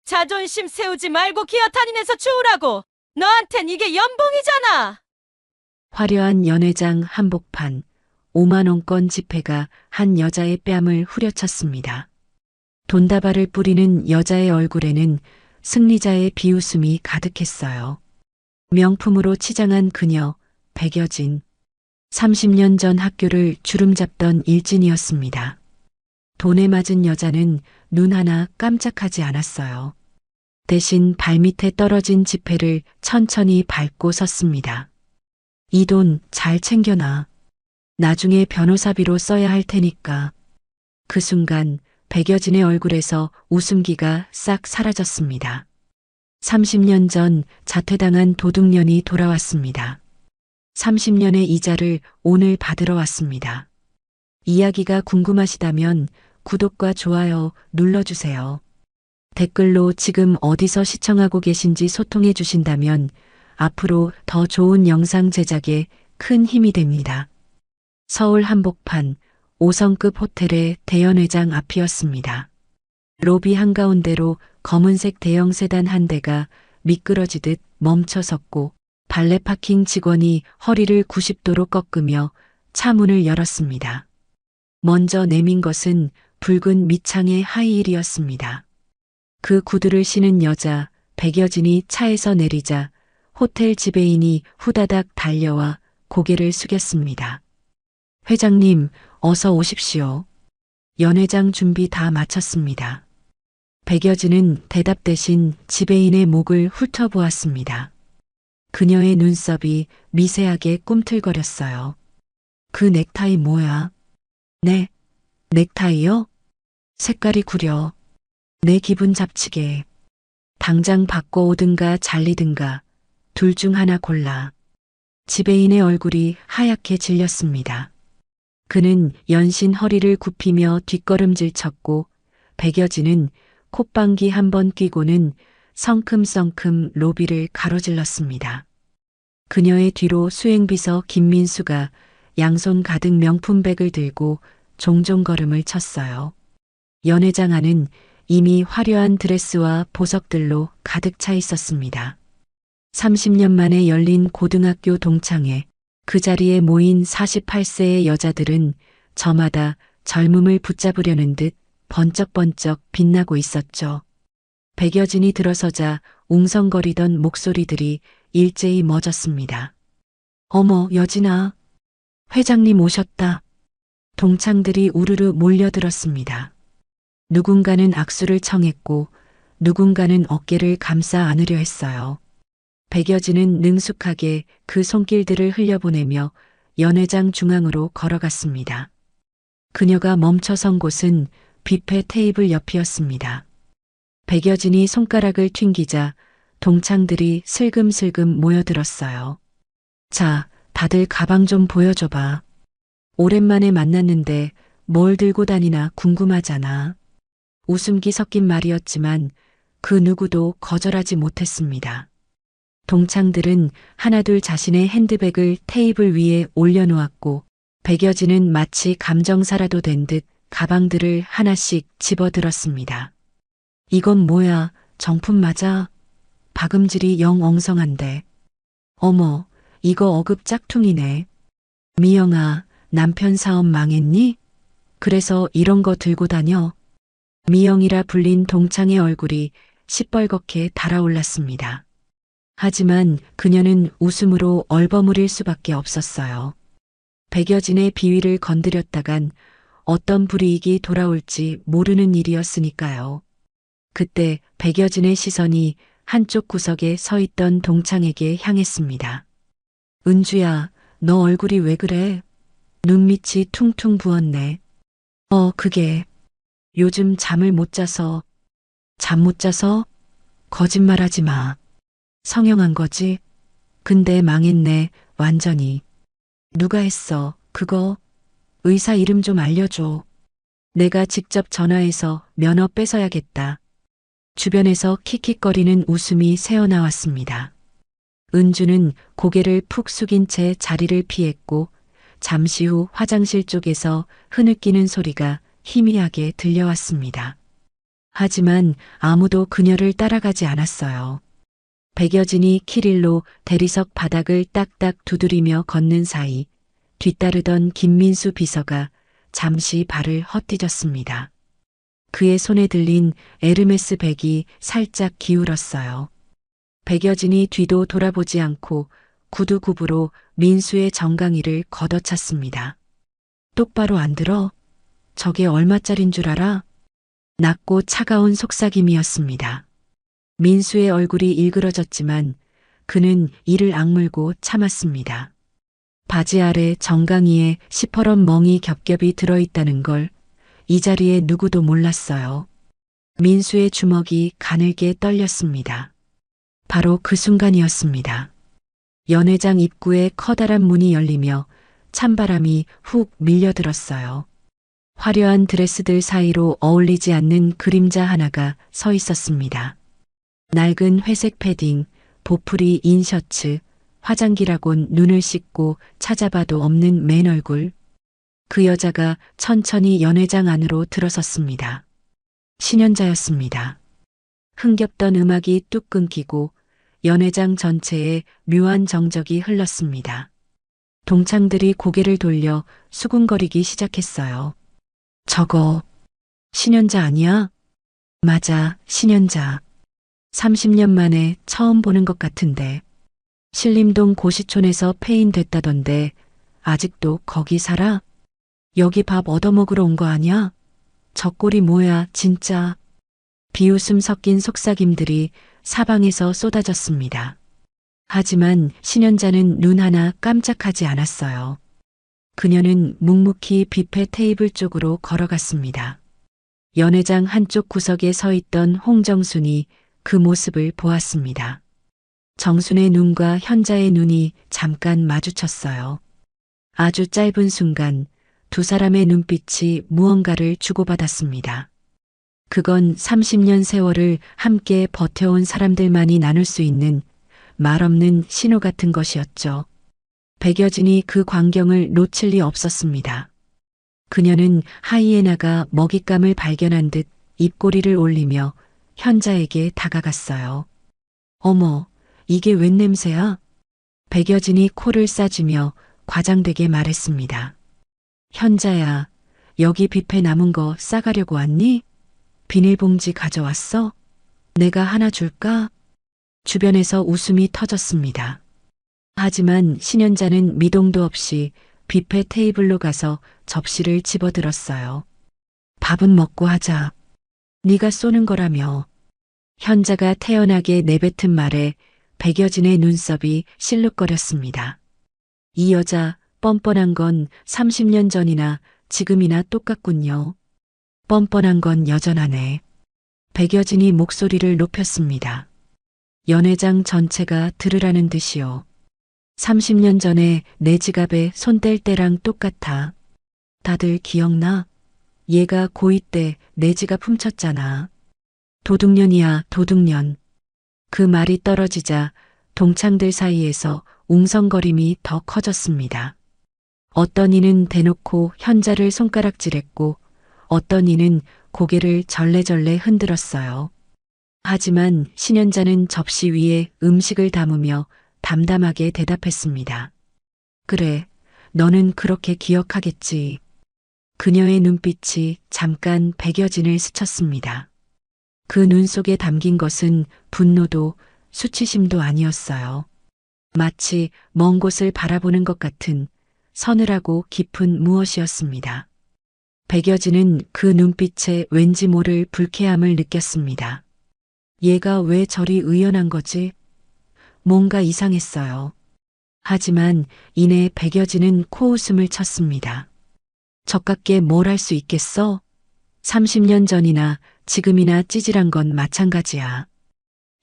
자존심 세우지 말고 기어 다니면서 주우라고. 너한텐 이게 연봉이잖아. 화려한 연회장 한복판, 5만 원권 지폐가 한 여자의 뺨을 후려쳤습니다. 돈다발을 뿌리는 여자의 얼굴에는 승리자의 비웃음이 가득했어요. 명품으로 치장한 그녀, 백여진. 30년 전 학교를 주름잡던 일진이었습니다. 돈에 맞은 여자는 눈 하나 깜짝하지 않았어요. 대신 발밑에 떨어진 지폐를 천천히 밟고 섰습니다. 이 돈 잘 챙겨놔. 나중에 변호사비로 써야 할 테니까. 그 순간 백여진의 얼굴에서 웃음기가 싹 사라졌습니다. 30년 전 자퇴당한 도둑년이 돌아왔습니다. 30년의 이자를 오늘 받으러 왔습니다. 이야기가 궁금하시다면 구독과 좋아요 눌러주세요. 댓글로 지금 어디서 시청하고 계신지 소통해 주신다면 앞으로 더 좋은 영상 제작에 큰 힘이 됩니다. 서울 한복판 5성급 호텔의 대연회장 앞이었습니다. 로비 한가운데로 검은색 대형 세단 한 대가 미끄러지듯 멈춰 섰고 발레 파킹 직원이 허리를 90도로 꺾으며 차 문을 열었습니다. 먼저 내민 것은 붉은 밑창의 하이힐이었습니다. 그 구두를 신은 여자 백여진이 차에서 내리자 호텔 지배인이 후다닥 달려와 고개를 숙였습니다. 회장님, 어서 오십시오. 연회장 준비 다 마쳤습니다. 백여진은 대답 대신 지배인의 목을 훑어보았습니다. 그녀의 눈썹이 미세하게 꿈틀거렸어요. 그 넥타이 뭐야? 네, 넥타이요? 색깔이 구려. 내 기분 잡치게. 당장 바꿔오든가 잘리든가 둘 중 하나 골라. 지배인의 얼굴이 하얗게 질렸습니다. 그는 연신 허리를 굽히며 뒷걸음질 쳤고 백여진은 콧방귀 한 번 뀌고는 성큼성큼 로비를 가로질렀습니다. 그녀의 뒤로 수행비서 김민수가 양손 가득 명품백을 들고 종종 걸음을 쳤어요. 연회장 안은 이미 화려한 드레스와 보석들로 가득 차 있었습니다. 30년 만에 열린 고등학교 동창회, 그 자리에 모인 48세의 여자들은 저마다 젊음을 붙잡으려는 듯 번쩍번쩍 빛나고 있었죠. 백여진이 들어서자 웅성거리던 목소리들이 일제히 멎었습니다. 어머, 여진아. 회장님 오셨다. 동창들이 우르르 몰려들었습니다. 누군가는 악수를 청했고 누군가는 어깨를 감싸 안으려 했어요. 백여진은 능숙하게 그 손길들을 흘려보내며 연회장 중앙으로 걸어갔습니다. 그녀가 멈춰선 곳은 뷔페 테이블 옆이었습니다. 백여진이 손가락을 튕기자 동창들이 슬금슬금 모여들었어요. 자, 다들 가방 좀 보여줘봐. 오랜만에 만났는데 뭘 들고 다니나 궁금하잖아. 웃음기 섞인 말이었지만 그 누구도 거절하지 못했습니다. 동창들은 하나둘 자신의 핸드백을 테이블 위에 올려놓았고 백여진은 마치 감정사라도 된 듯 가방들을 하나씩 집어들었습니다. 이건 뭐야? 정품 맞아? 박음질이 영 엉성한데. 어머, 이거 어급 짝퉁이네. 미영아, 남편 사업 망했니? 그래서 이런 거 들고 다녀? 미영이라 불린 동창의 얼굴이 시뻘겋게 달아올랐습니다. 하지만 그녀는 웃음으로 얼버무릴 수밖에 없었어요. 백여진의 비위를 건드렸다간 어떤 불이익이 돌아올지 모르는 일이었으니까요. 그때 백여진의 시선이 한쪽 구석에 서 있던 동창에게 향했습니다. 은주야, 너 얼굴이 왜 그래? 눈밑이 퉁퉁 부었네. 그게 요즘 잠을 못 자서. 잠 못 자서? 거짓말하지 마. 성형한 거지? 근데 망했네, 완전히. 누가 했어, 그거? 의사 이름 좀 알려줘. 내가 직접 전화해서 면허 뺏어야겠다. 주변에서 킥킥거리는 웃음이 새어나왔습니다. 은주는 고개를 푹 숙인 채 자리를 피했고 잠시 후 화장실 쪽에서 흐느끼는 소리가 희미하게 들려왔습니다. 하지만 아무도 그녀를 따라가지 않았어요. 백여진이 키릴로 대리석 바닥을 딱딱 두드리며 걷는 사이 뒤따르던 김민수 비서가 잠시 발을 헛디뎠습니다. 그의 손에 들린 에르메스 백이 살짝 기울었어요. 백여진이 뒤도 돌아보지 않고 구두굽으로 민수의 정강이를 걷어찼습니다. 똑바로 안 들어? 저게 얼마짜린 줄 알아? 낮고 차가운 속삭임이었습니다. 민수의 얼굴이 일그러졌지만 그는 이를 악물고 참았습니다. 바지 아래 정강이에 시퍼런 멍이 겹겹이 들어있다는 걸 이 자리에 누구도 몰랐어요. 민수의 주먹이 가늘게 떨렸습니다. 바로 그 순간이었습니다. 연회장 입구에 커다란 문이 열리며 찬바람이 훅 밀려들었어요. 화려한 드레스들 사이로 어울리지 않는 그림자 하나가 서 있었습니다. 낡은 회색 패딩, 보풀이 인 셔츠, 화장기라곤 눈을 씻고 찾아봐도 없는 맨 얼굴. 그 여자가 천천히 연회장 안으로 들어섰습니다. 신연자였습니다. 흥겹던 음악이 뚝 끊기고 연회장 전체에 묘한 정적이 흘렀습니다. 동창들이 고개를 돌려 수군거리기 시작했어요. 저거 신연자 아니야? 맞아, 신연자. 30년 만에 처음 보는 것 같은데. 신림동 고시촌에서 폐인됐다던데 아직도 거기 살아? 여기 밥 얻어먹으러 온 거 아니야? 저 꼴이 뭐야, 진짜. 비웃음 섞인 속삭임들이 사방에서 쏟아졌습니다. 하지만 신연자는 눈 하나 깜짝하지 않았어요. 그녀는 묵묵히 뷔페 테이블 쪽으로 걸어갔습니다. 연회장 한쪽 구석에 서 있던 홍정순이 그 모습을 보았습니다. 정순의 눈과 현자의 눈이 잠깐 마주쳤어요. 아주 짧은 순간 두 사람의 눈빛이 무언가를 주고받았습니다. 그건 30년 세월을 함께 버텨온 사람들만이 나눌 수 있는 말없는 신호 같은 것이었죠. 백여진이 그 광경을 놓칠 리 없었습니다. 그녀는 하이에나가 먹잇감을 발견한 듯 입꼬리를 올리며 현자에게 다가갔어요. 어머, 이게 웬 냄새야? 백여진이 코를 싸주며 과장되게 말했습니다. 현자야, 여기 뷔페 남은 거 싸가려고 왔니? 비닐봉지 가져왔어? 내가 하나 줄까? 주변에서 웃음이 터졌습니다. 하지만 신연자는 미동도 없이 뷔페 테이블로 가서 접시를 집어들었어요. 밥은 먹고 하자. 네가 쏘는 거라며. 현자가 태연하게 내뱉은 말에 백여진의 눈썹이 실룩거렸습니다. 이 여자 뻔뻔한 건 30년 전이나 지금이나 똑같군요. 뻔뻔한 건 여전하네. 백여진이 목소리를 높였습니다. 연회장 전체가 들으라는 듯이요. 30년 전에 내 지갑에 손 뗄 때랑 똑같아. 다들 기억나? 얘가 고2 때 내 지갑 훔쳤잖아. 도둑년이야, 도둑년. 그 말이 떨어지자 동창들 사이에서 웅성거림이 더 커졌습니다. 어떤 이는 대놓고 현자를 손가락질했고 어떤 이는 고개를 절레절레 흔들었어요. 하지만 신연자는 접시 위에 음식을 담으며 담담하게 대답했습니다. 그래, 너는 그렇게 기억하겠지. 그녀의 눈빛이 잠깐 백여진을 스쳤습니다. 그 눈 속에 담긴 것은 분노도 수치심도 아니었어요. 마치 먼 곳을 바라보는 것 같은 서늘하고 깊은 무엇이었습니다. 백여진은 그 눈빛에 왠지 모를 불쾌함을 느꼈습니다. 얘가 왜 저리 의연한 거지? 뭔가 이상했어요. 하지만 이내 백여진은 코웃음을 쳤습니다. 저깝게 뭘 할 수 있겠어? 30년 전이나 지금이나 찌질한 건 마찬가지야.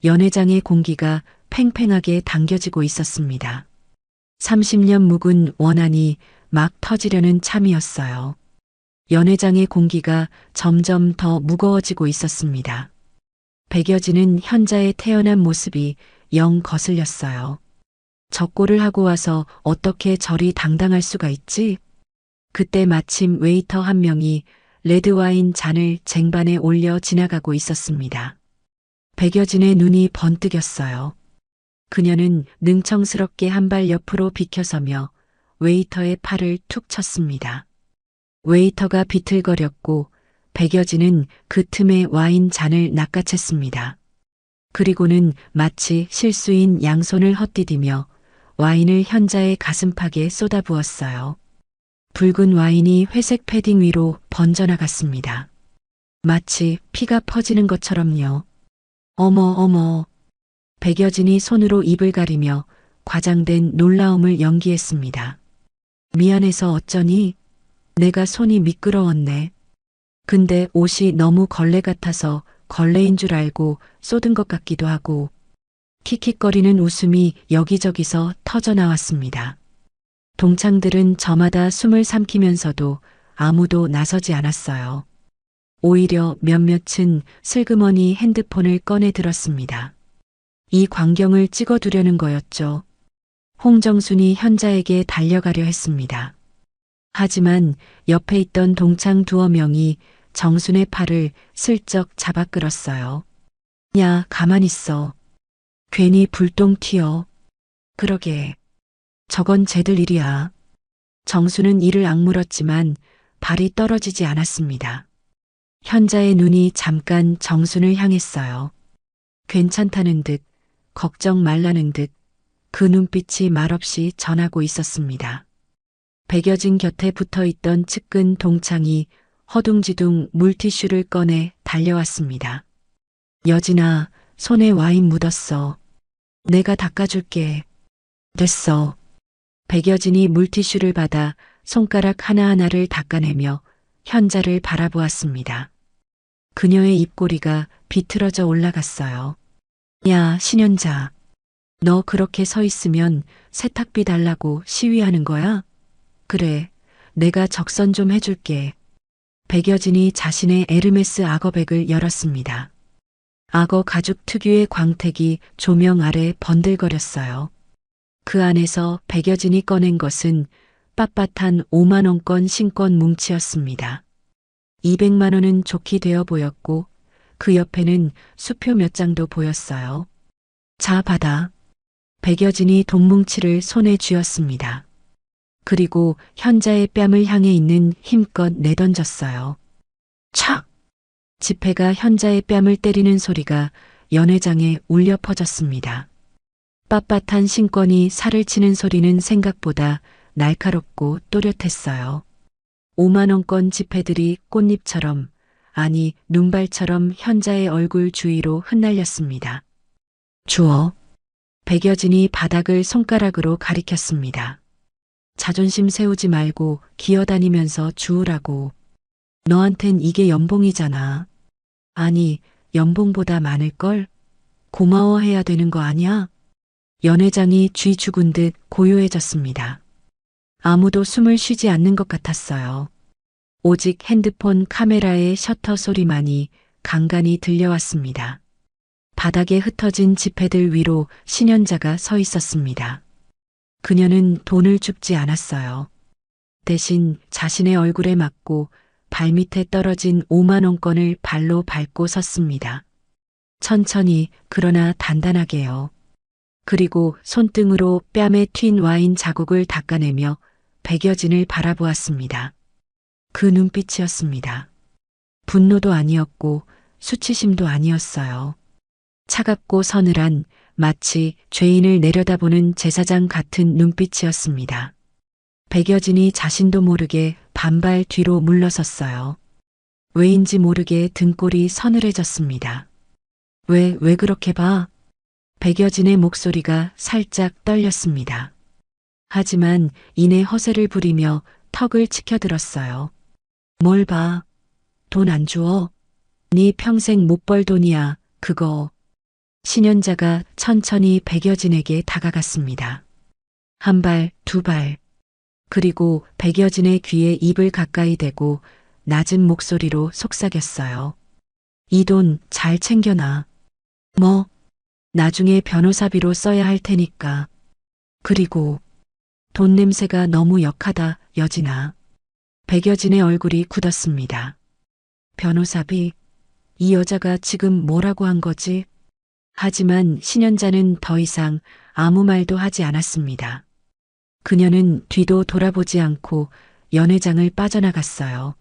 연회장의 공기가 팽팽하게 당겨지고 있었습니다. 30년 묵은 원한이 막 터지려는 참이었어요. 연회장의 공기가 점점 더 무거워지고 있었습니다. 백여진은 현자의 태연한 모습이 영 거슬렸어요. 적고를 하고 와서 어떻게 저리 당당할 수가 있지? 그때 마침 웨이터 한 명이 레드와인 잔을 쟁반에 올려 지나가고 있었습니다. 백여진의 눈이 번뜩였어요. 그녀는 능청스럽게 한 발 옆으로 비켜서며 웨이터의 팔을 툭 쳤습니다. 웨이터가 비틀거렸고 백여진은 그 틈에 와인 잔을 낚아챘습니다. 그리고는 마치 실수인 양손을 헛디디며 와인을 현자의 가슴팍에 쏟아부었어요. 붉은 와인이 회색 패딩 위로 번져나갔습니다. 마치 피가 퍼지는 것처럼요. 어머 어머. 백여진이 손으로 입을 가리며 과장된 놀라움을 연기했습니다. 미안해서 어쩌니? 내가 손이 미끄러웠네. 근데 옷이 너무 걸레 같아서 걸레인 줄 알고 쏟은 것 같기도 하고. 킥킥거리는 웃음이 여기저기서 터져 나왔습니다. 동창들은 저마다 숨을 삼키면서도 아무도 나서지 않았어요. 오히려 몇몇은 슬그머니 핸드폰을 꺼내 들었습니다. 이 광경을 찍어두려는 거였죠. 홍정순이 현자에게 달려가려 했습니다. 하지만 옆에 있던 동창 두어 명이 정순의 팔을 슬쩍 잡아 끌었어요. 야, 가만 있어. 괜히 불똥 튀어. 그러게. 저건 쟤들 일이야. 정수는 이를 악물었지만 발이 떨어지지 않았습니다. 현자의 눈이 잠깐 정순을 향했어요. 괜찮다는 듯, 걱정 말라는 듯 그 눈빛이 말없이 전하고 있었습니다. 백여진 곁에 붙어있던 측근 동창이 허둥지둥 물티슈를 꺼내 달려왔습니다. 여진아, 손에 와인 묻었어. 내가 닦아줄게. 됐어. 백여진이 물티슈를 받아 손가락 하나하나를 닦아내며 현자를 바라보았습니다. 그녀의 입꼬리가 비틀어져 올라갔어요. 야, 신현자. 너 그렇게 서 있으면 세탁비 달라고 시위하는 거야? 그래, 내가 적선 좀 해줄게. 백여진이 자신의 에르메스 악어백을 열었습니다. 악어 가죽 특유의 광택이 조명 아래 번들거렸어요. 그 안에서 백여진이 꺼낸 것은 빳빳한 5만원권 신권 뭉치였습니다. 200만 원은 좋게 되어 보였고 그 옆에는 수표 몇 장도 보였어요. 자, 받아. 백여진이 돈뭉치를 손에 쥐었습니다. 그리고 현자의 뺨을 향해 있는 힘껏 내던졌어요. 촥! 지폐가 현자의 뺨을 때리는 소리가 연회장에 울려 퍼졌습니다. 빳빳한 신권이 살을 치는 소리는 생각보다 날카롭고 또렷했어요. 5만원권 지폐들이 꽃잎처럼, 아니 눈발처럼 현자의 얼굴 주위로 흩날렸습니다. 주워. 백여진이 바닥을 손가락으로 가리켰습니다. 자존심 세우지 말고 기어다니면서 주우라고. 너한텐 이게 연봉이잖아. 아니, 연봉보다 많을걸? 고마워해야 되는 거 아니야? 연회장이 쥐 죽은 듯 고요해졌습니다. 아무도 숨을 쉬지 않는 것 같았어요. 오직 핸드폰 카메라의 셔터 소리만이 간간히 들려왔습니다. 바닥에 흩어진 지폐들 위로 신현자가 서 있었습니다. 그녀는 돈을 줍지 않았어요. 대신 자신의 얼굴에 맞고 발밑에 떨어진 5만원권을 발로 밟고 섰습니다. 천천히 그러나 단단하게요. 그리고 손등으로 뺨에 튄 와인 자국을 닦아내며 백여진을 바라보았습니다. 그 눈빛이었습니다. 분노도 아니었고 수치심도 아니었어요. 차갑고 서늘한 마치 죄인을 내려다보는 제사장 같은 눈빛이었습니다. 백여진이 자신도 모르게 반발 뒤로 물러섰어요. 왜인지 모르게 등골이 서늘해졌습니다. 왜 그렇게 봐? 백여진의 목소리가 살짝 떨렸습니다. 하지만 이내 허세를 부리며 턱을 치켜들었어요. 뭘 봐? 돈 안 주어? 네 평생 못 벌 돈이야, 그거. 신현자가 천천히 백여진에게 다가갔습니다. 한 발, 두 발. 그리고 백여진의 귀에 입을 가까이 대고 낮은 목소리로 속삭였어요. 이 돈 잘 챙겨놔. 뭐? 나중에 변호사비로 써야 할 테니까. 그리고 돈 냄새가 너무 역하다, 여진아. 백여진의 얼굴이 굳었습니다. 변호사비, 이 여자가 지금 뭐라고 한 거지? 하지만 신현자는 더 이상 아무 말도 하지 않았습니다. 그녀는 뒤도 돌아보지 않고 연회장을 빠져나갔어요.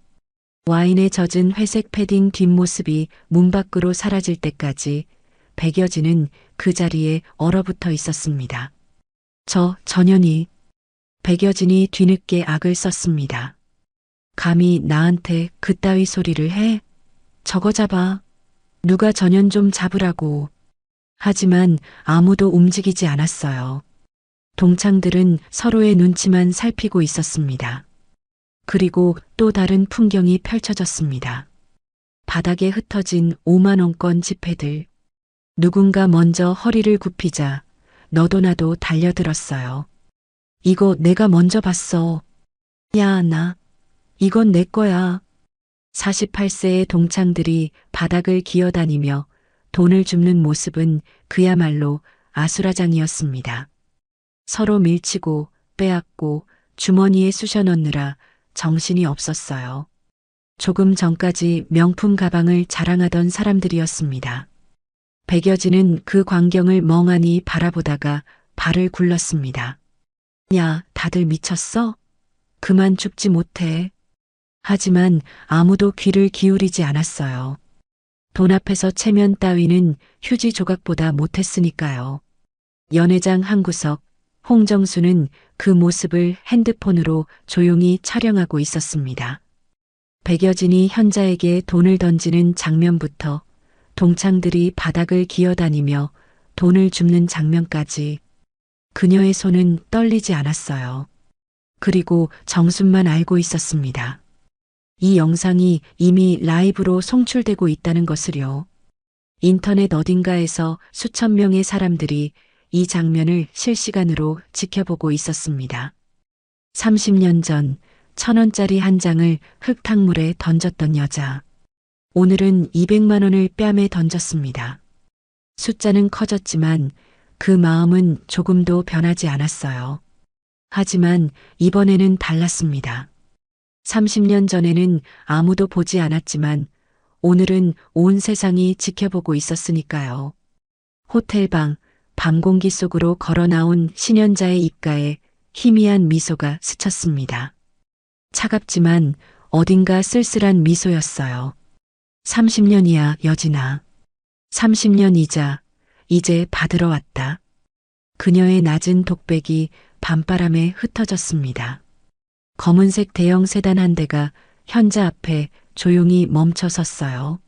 와인에 젖은 회색 패딩 뒷모습이 문 밖으로 사라질 때까지 백여진은 그 자리에 얼어붙어 있었습니다. 저 전현이. 백여진이 뒤늦게 악을 썼습니다. 감히 나한테 그따위 소리를 해? 저거 잡아. 누가 전현 좀 잡으라고. 하지만 아무도 움직이지 않았어요. 동창들은 서로의 눈치만 살피고 있었습니다. 그리고 또 다른 풍경이 펼쳐졌습니다. 바닥에 흩어진 5만 원권 지폐들. 누군가 먼저 허리를 굽히자 너도 나도 달려들었어요. 이거 내가 먼저 봤어. 야, 나. 이건 내 거야. 48세의 동창들이 바닥을 기어다니며 돈을 줍는 모습은 그야말로 아수라장이었습니다. 서로 밀치고 빼앗고 주머니에 쑤셔 넣느라 정신이 없었어요. 조금 전까지 명품 가방을 자랑하던 사람들이었습니다. 백여진은 그 광경을 멍하니 바라보다가 발을 굴렀습니다. 야, 다들 미쳤어? 그만 죽지 못해. 하지만 아무도 귀를 기울이지 않았어요. 돈 앞에서 체면 따위는 휴지 조각보다 못했으니까요. 연회장 한 구석, 홍정수는 그 모습을 핸드폰으로 조용히 촬영하고 있었습니다. 백여진이 현자에게 돈을 던지는 장면부터 동창들이 바닥을 기어다니며 돈을 줍는 장면까지 그녀의 손은 떨리지 않았어요. 그리고 정순만 알고 있었습니다. 이 영상이 이미 라이브로 송출되고 있다는 것을요. 인터넷 어딘가에서 수천 명의 사람들이 이 장면을 실시간으로 지켜보고 있었습니다. 30년 전 1,000원짜리 한 장을 흙탕물에 던졌던 여자. 오늘은 200만 원을 뺨에 던졌습니다. 숫자는 커졌지만 그 마음은 조금도 변하지 않았어요. 하지만 이번에는 달랐습니다. 30년 전에는 아무도 보지 않았지만 오늘은 온 세상이 지켜보고 있었으니까요. 호텔방, 밤 공기 속으로 걸어 나온 신현자의 입가에 희미한 미소가 스쳤습니다. 차갑지만 어딘가 쓸쓸한 미소였어요. 30년이야, 여진아. 30년이자 이제 받으러 왔다. 그녀의 낮은 독백이 밤바람에 흩어졌습니다. 검은색 대형 세단 한 대가 현자 앞에 조용히 멈춰 섰어요.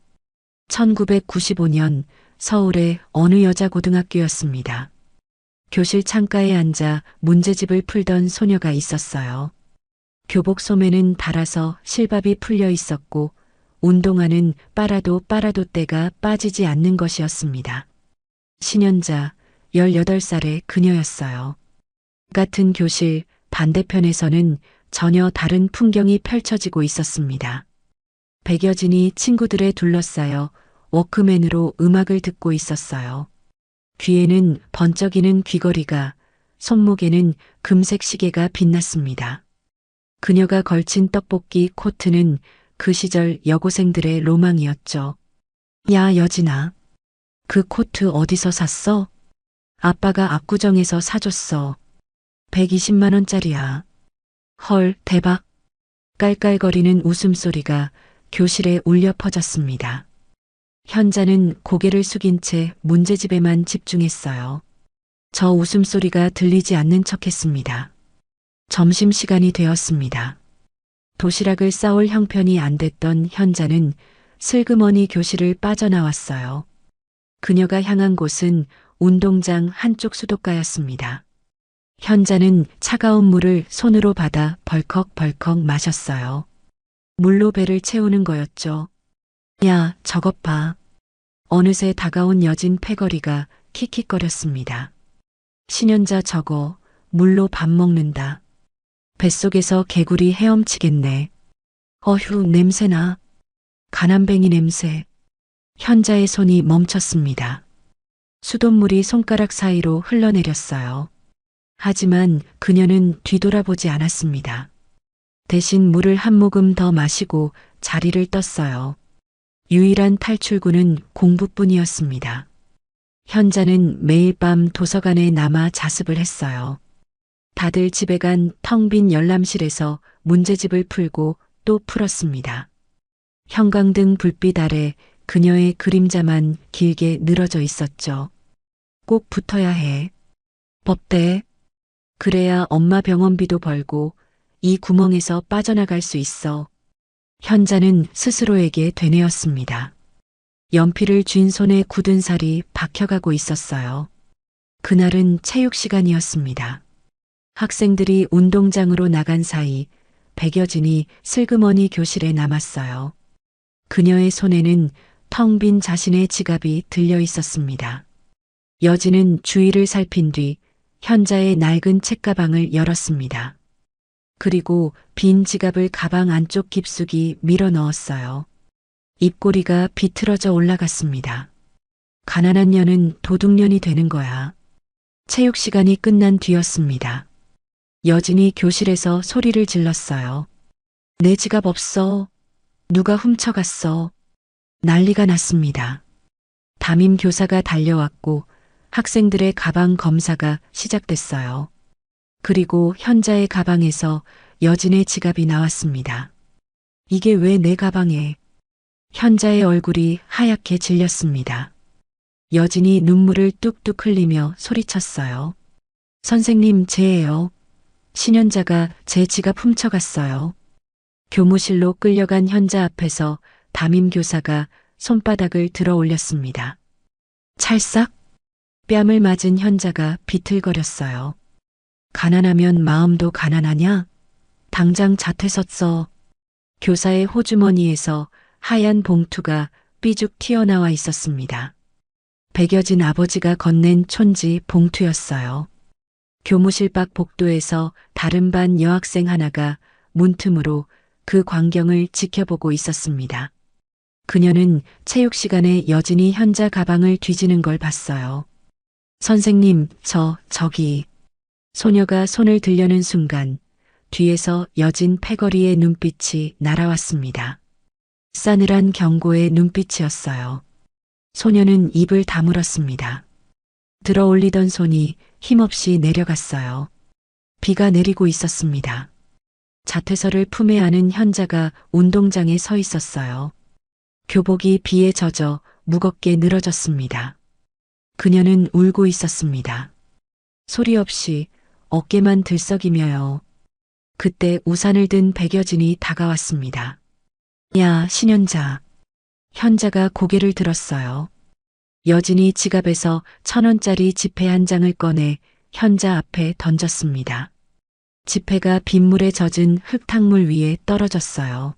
1995년 서울의 어느 여자고등학교였습니다. 교실 창가에 앉아 문제집을 풀던 소녀가 있었어요. 교복 소매는 닳아서 실밥이 풀려 있었고 운동화는 빨아도 때가 빠지지 않는 것이었습니다. 신현자 18살의 그녀였어요. 같은 교실 반대편에서는 전혀 다른 풍경이 펼쳐지고 있었습니다. 백여진이 친구들에 둘러싸여 워크맨으로 음악을 듣고 있었어요. 귀에는 번쩍이는 귀걸이가, 손목에는 금색 시계가 빛났습니다. 그녀가 걸친 떡볶이 코트는 그 시절 여고생들의 로망이었죠. 야, 여진아. 그 코트 어디서 샀어? 아빠가 압구정에서 사줬어. 120만 원짜리야. 헐, 대박. 깔깔거리는 웃음소리가 교실에 울려 퍼졌습니다. 현자는 고개를 숙인 채 문제집에만 집중했어요. 저 웃음소리가 들리지 않는 척했습니다. 점심시간이 되었습니다. 도시락을 싸올 형편이 안 됐던 현자는 슬그머니 교실을 빠져나왔어요. 그녀가 향한 곳은 운동장 한쪽 수도가였습니다. 현자는 차가운 물을 손으로 받아 벌컥벌컥 마셨어요. 물로 배를 채우는 거였죠. 야, 저것 봐. 어느새 다가온 여진 패거리가 킥킥거렸습니다. 신현자 저거 물로 밥 먹는다. 뱃속에서 개구리 헤엄치겠네. 어휴, 냄새나. 가난뱅이 냄새. 현자의 손이 멈췄습니다. 수돗물이 손가락 사이로 흘러내렸어요. 하지만 그녀는 뒤돌아보지 않았습니다. 대신 물을 한 모금 더 마시고 자리를 떴어요. 유일한 탈출구는 공부뿐이었습니다. 현자는 매일 밤 도서관에 남아 자습을 했어요. 다들 집에 간 텅 빈 열람실에서 문제집을 풀고 또 풀었습니다. 형광등 불빛 아래 그녀의 그림자만 길게 늘어져 있었죠. 꼭 붙어야 해. 법대. 그래야 엄마 병원비도 벌고 이 구멍에서 빠져나갈 수 있어. 현자는 스스로에게 되뇌었습니다. 연필을 쥔 손에 굳은 살이 박혀가고 있었어요. 그날은 체육 시간이었습니다. 학생들이 운동장으로 나간 사이 백여진이 슬그머니 교실에 남았어요. 그녀의 손에는 텅 빈 자신의 지갑이 들려 있었습니다. 여진은 주위를 살핀 뒤 현자의 낡은 책가방을 열었습니다. 그리고 빈 지갑을 가방 안쪽 깊숙이 밀어 넣었어요. 입꼬리가 비틀어져 올라갔습니다. 가난한 년은 도둑년이 되는 거야. 체육 시간이 끝난 뒤였습니다. 여진이 교실에서 소리를 질렀어요. 내 지갑 없어. 누가 훔쳐갔어. 난리가 났습니다. 담임 교사가 달려왔고 학생들의 가방 검사가 시작됐어요. 그리고 현자의 가방에서 여진의 지갑이 나왔습니다. 이게 왜 내 가방에? 현자의 얼굴이 하얗게 질렸습니다. 여진이 눈물을 뚝뚝 흘리며 소리쳤어요. 선생님, 쟤예요. 신현자가 제 지갑 훔쳐갔어요. 교무실로 끌려간 현자 앞에서 담임 교사가 손바닥을 들어 올렸습니다. 찰싹 뺨을 맞은 현자가 비틀거렸어요. 가난하면 마음도 가난하냐? 당장 자퇴서 써. 교사의 호주머니에서 하얀 봉투가 삐죽 튀어나와 있었습니다. 백여진 아버지가 건넨 촌지 봉투였어요. 교무실 밖 복도에서 다른 반 여학생 하나가 문틈으로 그 광경을 지켜보고 있었습니다. 그녀는 체육 시간에 여진이 현자 가방을 뒤지는 걸 봤어요. 선생님, 저기. 소녀가 손을 들려는 순간 뒤에서 여진 패거리의 눈빛이 날아왔습니다. 싸늘한 경고의 눈빛이었어요. 소녀는 입을 다물었습니다. 들어 올리던 손이 힘없이 내려갔어요. 비가 내리고 있었습니다. 자퇴서를 품에 안은 현자가 운동장에 서 있었어요. 교복이 비에 젖어 무겁게 늘어졌습니다. 그녀는 울고 있었습니다. 소리 없이 어깨만 들썩이며요. 그때 우산을 든 백여진이 다가왔습니다. 야, 신현자. 현자가 고개를 들었어요. 여진이 지갑에서 1,000원짜리 지폐 한 장을 꺼내 현자 앞에 던졌습니다. 지폐가 빗물에 젖은 흙탕물 위에 떨어졌어요.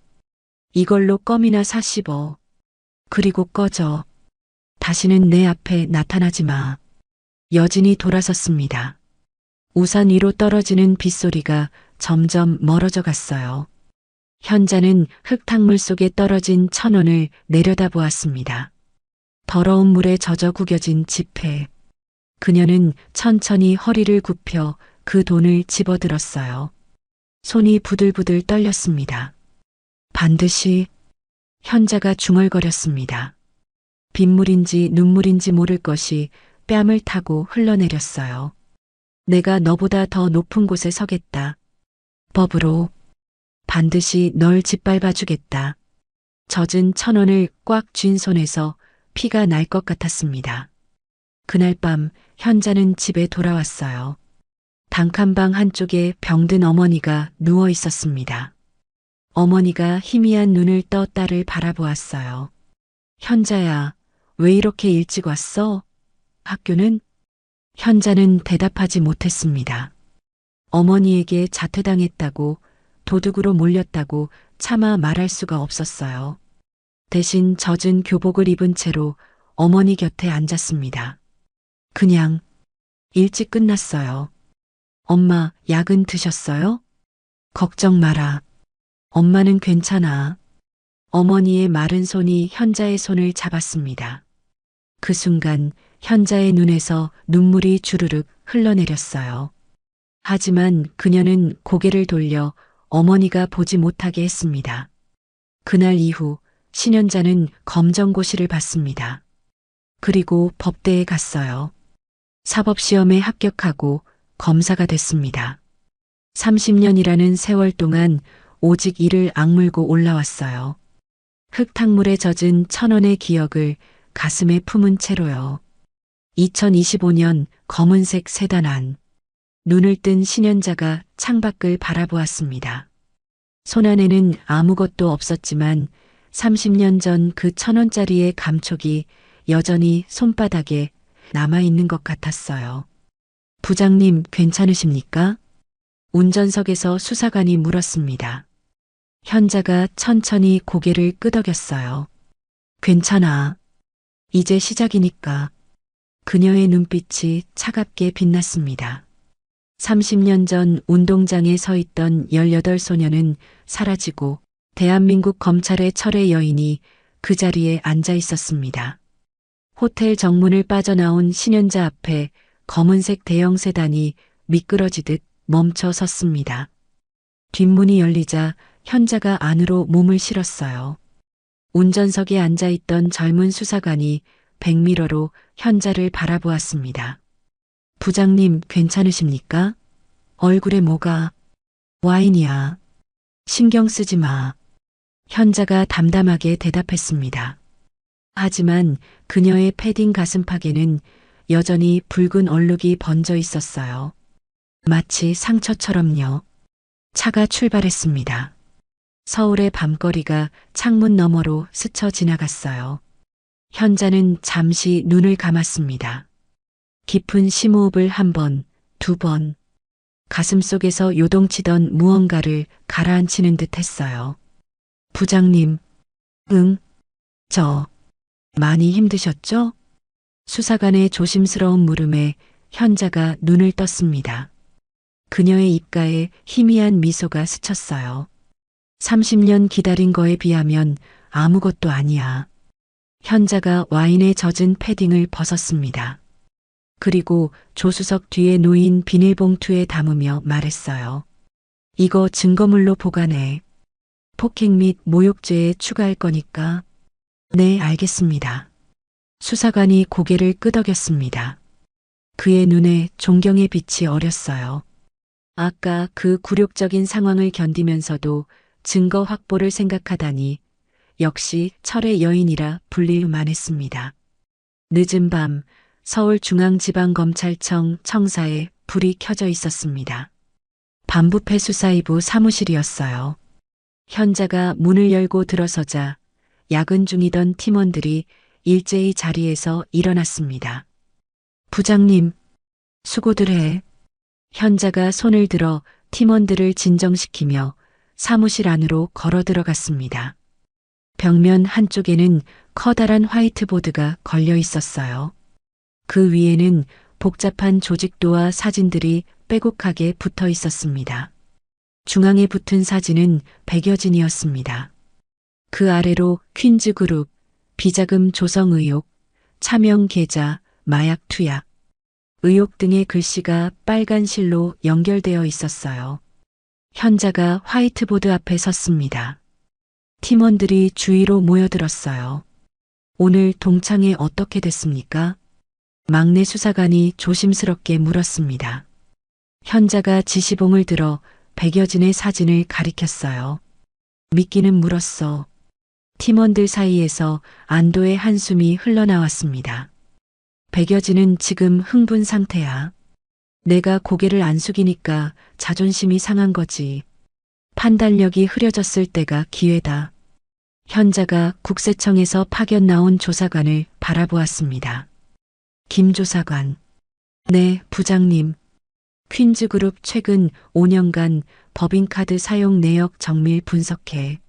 이걸로 껌이나 사 씹어. 그리고 꺼져. 다시는 내 앞에 나타나지 마. 여진이 돌아섰습니다. 우산 위로 떨어지는 빗소리가 점점 멀어져 갔어요. 현자는 흙탕물 속에 떨어진 1,000원을 내려다보았습니다. 더러운 물에 젖어 구겨진 지폐. 그녀는 천천히 허리를 굽혀 그 돈을 집어들었어요. 손이 부들부들 떨렸습니다. 반드시. 현자가 중얼거렸습니다. 빗물인지 눈물인지 모를 것이 뺨을 타고 흘러내렸어요. 내가 너보다 더 높은 곳에 서겠다. 법으로. 반드시 널 짓밟아 주겠다. 젖은 1,000원을 꽉 쥔 손에서 피가 날 것 같았습니다. 그날 밤 현자는 집에 돌아왔어요. 단칸방 한쪽에 병든 어머니가 누워 있었습니다. 어머니가 희미한 눈을 떠 딸을 바라보았어요. 현자야, 왜 이렇게 일찍 왔어? 학교는? 현자는 대답하지 못했습니다. 어머니에게 자퇴당했다고, 도둑으로 몰렸다고 차마 말할 수가 없었어요. 대신 젖은 교복을 입은 채로 어머니 곁에 앉았습니다. 그냥 일찍 끝났어요. 엄마, 약은 드셨어요? 걱정 마라. 엄마는 괜찮아. 어머니의 마른 손이 현자의 손을 잡았습니다. 그 순간 현자의 눈에서 눈물이 주르륵 흘러내렸어요. 하지만 그녀는 고개를 돌려 어머니가 보지 못하게 했습니다. 그날 이후 신현자는 검정고시를 받습니다. 그리고 법대에 갔어요. 사법시험에 합격하고 검사가 됐습니다. 30년이라는 세월 동안 오직 이를 악물고 올라왔어요. 흙탕물에 젖은 1,000원의 기억을 가슴에 품은 채로요. 2025년 검은색 세단 안. 눈을 뜬 신현자가 창밖을 바라보았습니다. 손안에는 아무것도 없었지만 30년 전 그 1,000원짜리의 감촉이 여전히 손바닥에 남아있는 것 같았어요. 부장님 괜찮으십니까? 운전석에서 수사관이 물었습니다. 현자가 천천히 고개를 끄덕였어요. 괜찮아. 이제 시작이니까. 그녀의 눈빛이 차갑게 빛났습니다. 30년 전 운동장에 서 있던 18소녀는 사라지고 대한민국 검찰의 철의 여인이 그 자리에 앉아 있었습니다. 호텔 정문을 빠져나온 신현자 앞에 검은색 대형 세단이 미끄러지듯 멈춰 섰습니다. 뒷문이 열리자 현자가 안으로 몸을 실었어요. 운전석에 앉아있던 젊은 수사관이 백미러로 현자를 바라보았습니다. 부장님 괜찮으십니까? 얼굴에 뭐가? 와인이야. 신경 쓰지 마. 현자가 담담하게 대답했습니다. 하지만 그녀의 패딩 가슴팍에는 여전히 붉은 얼룩이 번져 있었어요. 마치 상처처럼요. 차가 출발했습니다. 서울의 밤거리가 창문 너머로 스쳐 지나갔어요. 현자는 잠시 눈을 감았습니다. 깊은 심호흡을 1번, 2번. 가슴속에서 요동치던 무언가를 가라앉히는 듯 했어요. 부장님, 응, 저, 많이 힘드셨죠? 수사관의 조심스러운 물음에 현자가 눈을 떴습니다. 그녀의 입가에 희미한 미소가 스쳤어요. 30년 기다린 거에 비하면 아무것도 아니야. 현자가 와인에 젖은 패딩을 벗었습니다. 그리고 조수석 뒤에 놓인 비닐봉투에 담으며 말했어요. 이거 증거물로 보관해. 폭행 및 모욕죄에 추가할 거니까. 네, 알겠습니다. 수사관이 고개를 끄덕였습니다. 그의 눈에 존경의 빛이 어렸어요. 아까 그 굴욕적인 상황을 견디면서도 증거 확보를 생각하다니 역시 철의 여인이라 불릴만했습니다. 늦은 밤 서울중앙지방검찰청 청사에 불이 켜져 있었습니다. 반부패 수사이부 사무실이었어요. 현자가 문을 열고 들어서자 야근 중이던 팀원들이 일제히 자리에서 일어났습니다. 부장님, 수고들 해. 현자가 손을 들어 팀원들을 진정시키며 사무실 안으로 걸어 들어갔습니다. 벽면 한쪽에는 커다란 화이트보드가 걸려 있었어요. 그 위에는 복잡한 조직도와 사진들이 빼곡하게 붙어 있었습니다. 중앙에 붙은 사진은 100여진이었습니다. 그 아래로 퀸즈그룹, 비자금 조성 의혹, 차명 계좌, 마약 투약, 의혹 등의 글씨가 빨간 실로 연결되어 있었어요. 현자가 화이트보드 앞에 섰습니다. 팀원들이 주위로 모여들었어요. 오늘 동창회 어떻게 됐습니까? 막내 수사관이 조심스럽게 물었습니다. 현자가 지시봉을 들어 100여진의 사진을 가리켰어요. 믿기는 물었어. 팀원들 사이에서 안도의 한숨이 흘러나왔습니다. 100여진은 지금 흥분 상태야. 내가 고개를 안 숙이니까 자존심이 상한 거지. 판단력이 흐려졌을 때가 기회다. 현자가 국세청에서 파견 나온 조사관을 바라보았습니다. 김 조사관. 네, 부장님. 퀸즈그룹 최근 5년간 법인카드 사용 내역 정밀 분석해.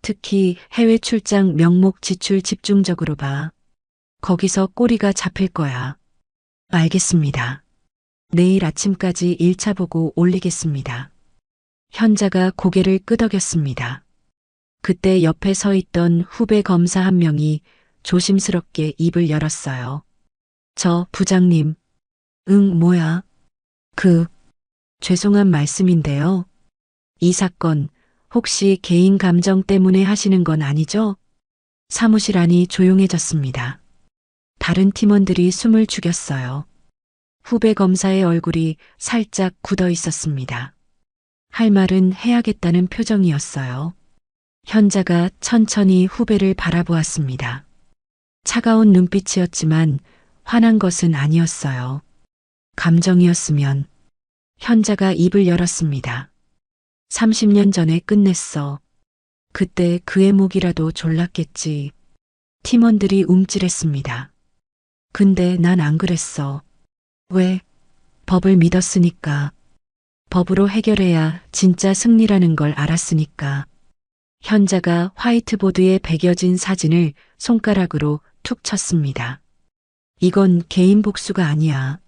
특히 해외 출장 명목 지출 집중적으로 봐. 거기서 꼬리가 잡힐 거야. 알겠습니다. 내일 아침까지 1차 보고 올리겠습니다. 현자가 고개를 끄덕였습니다. 그때 옆에 서 있던 후배 검사 한 명이 조심스럽게 입을 열었어요. 저 부장님. 응, 뭐야? 죄송한 말씀인데요. 이 사건 혹시 개인 감정 때문에 하시는 건 아니죠? 사무실 안이 조용해졌습니다. 다른 팀원들이 숨을 죽였어요. 후배 검사의 얼굴이 살짝 굳어 있었습니다. 할 말은 해야겠다는 표정이었어요. 현자가 천천히 후배를 바라보았습니다. 차가운 눈빛이었지만 화난 것은 아니었어요. 감정이었으면. 현자가 입을 열었습니다. 30년 전에 끝냈어. 그때 그의 목이라도 졸랐겠지. 팀원들이 움찔했습니다. 근데 난 안 그랬어. 왜? 법을 믿었으니까. 법으로 해결해야 진짜 승리라는 걸 알았으니까. 현자가 화이트보드에 베겨진 사진을 손가락으로 툭 쳤습니다. 이건 개인 복수가 아니야.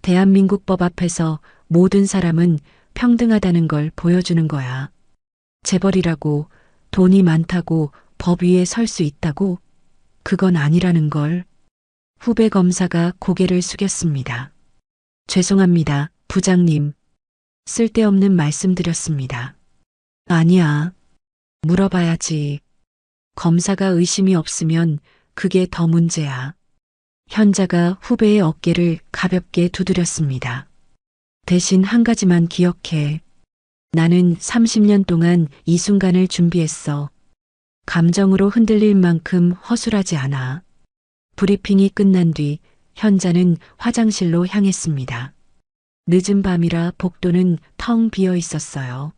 대한민국 법 앞에서 모든 사람은 평등하다는 걸 보여주는 거야. 재벌이라고, 돈이 많다고 법 위에 설 수 있다고? 그건 아니라는 걸. 후배 검사가 고개를 숙였습니다. 죄송합니다, 부장님. 쓸데없는 말씀드렸습니다. 아니야. 물어봐야지. 검사가 의심이 없으면 그게 더 문제야. 현자가 후배의 어깨를 가볍게 두드렸습니다. 대신 한 가지만 기억해. 나는 30년 동안 이 순간을 준비했어. 감정으로 흔들릴 만큼 허술하지 않아. 브리핑이 끝난 뒤 현자는 화장실로 향했습니다. 늦은 밤이라 복도는 텅 비어 있었어요.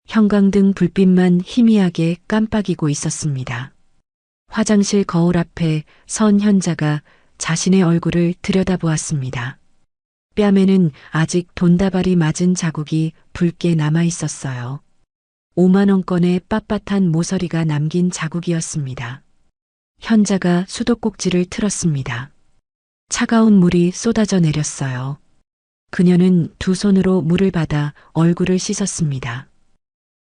형광등 불빛만 희미하게 깜빡이고 있었습니다. 화장실 거울 앞에 선 현자가 자신의 얼굴을 들여다보았습니다. 뺨에는 아직 돈다발이 맞은 자국이 붉게 남아 있었어요. 5만 원권의 빳빳한 모서리가 남긴 자국이었습니다. 현자가 수도꼭지를 틀었습니다. 차가운 물이 쏟아져 내렸어요. 그녀는 두 손으로 물을 받아 얼굴을 씻었습니다.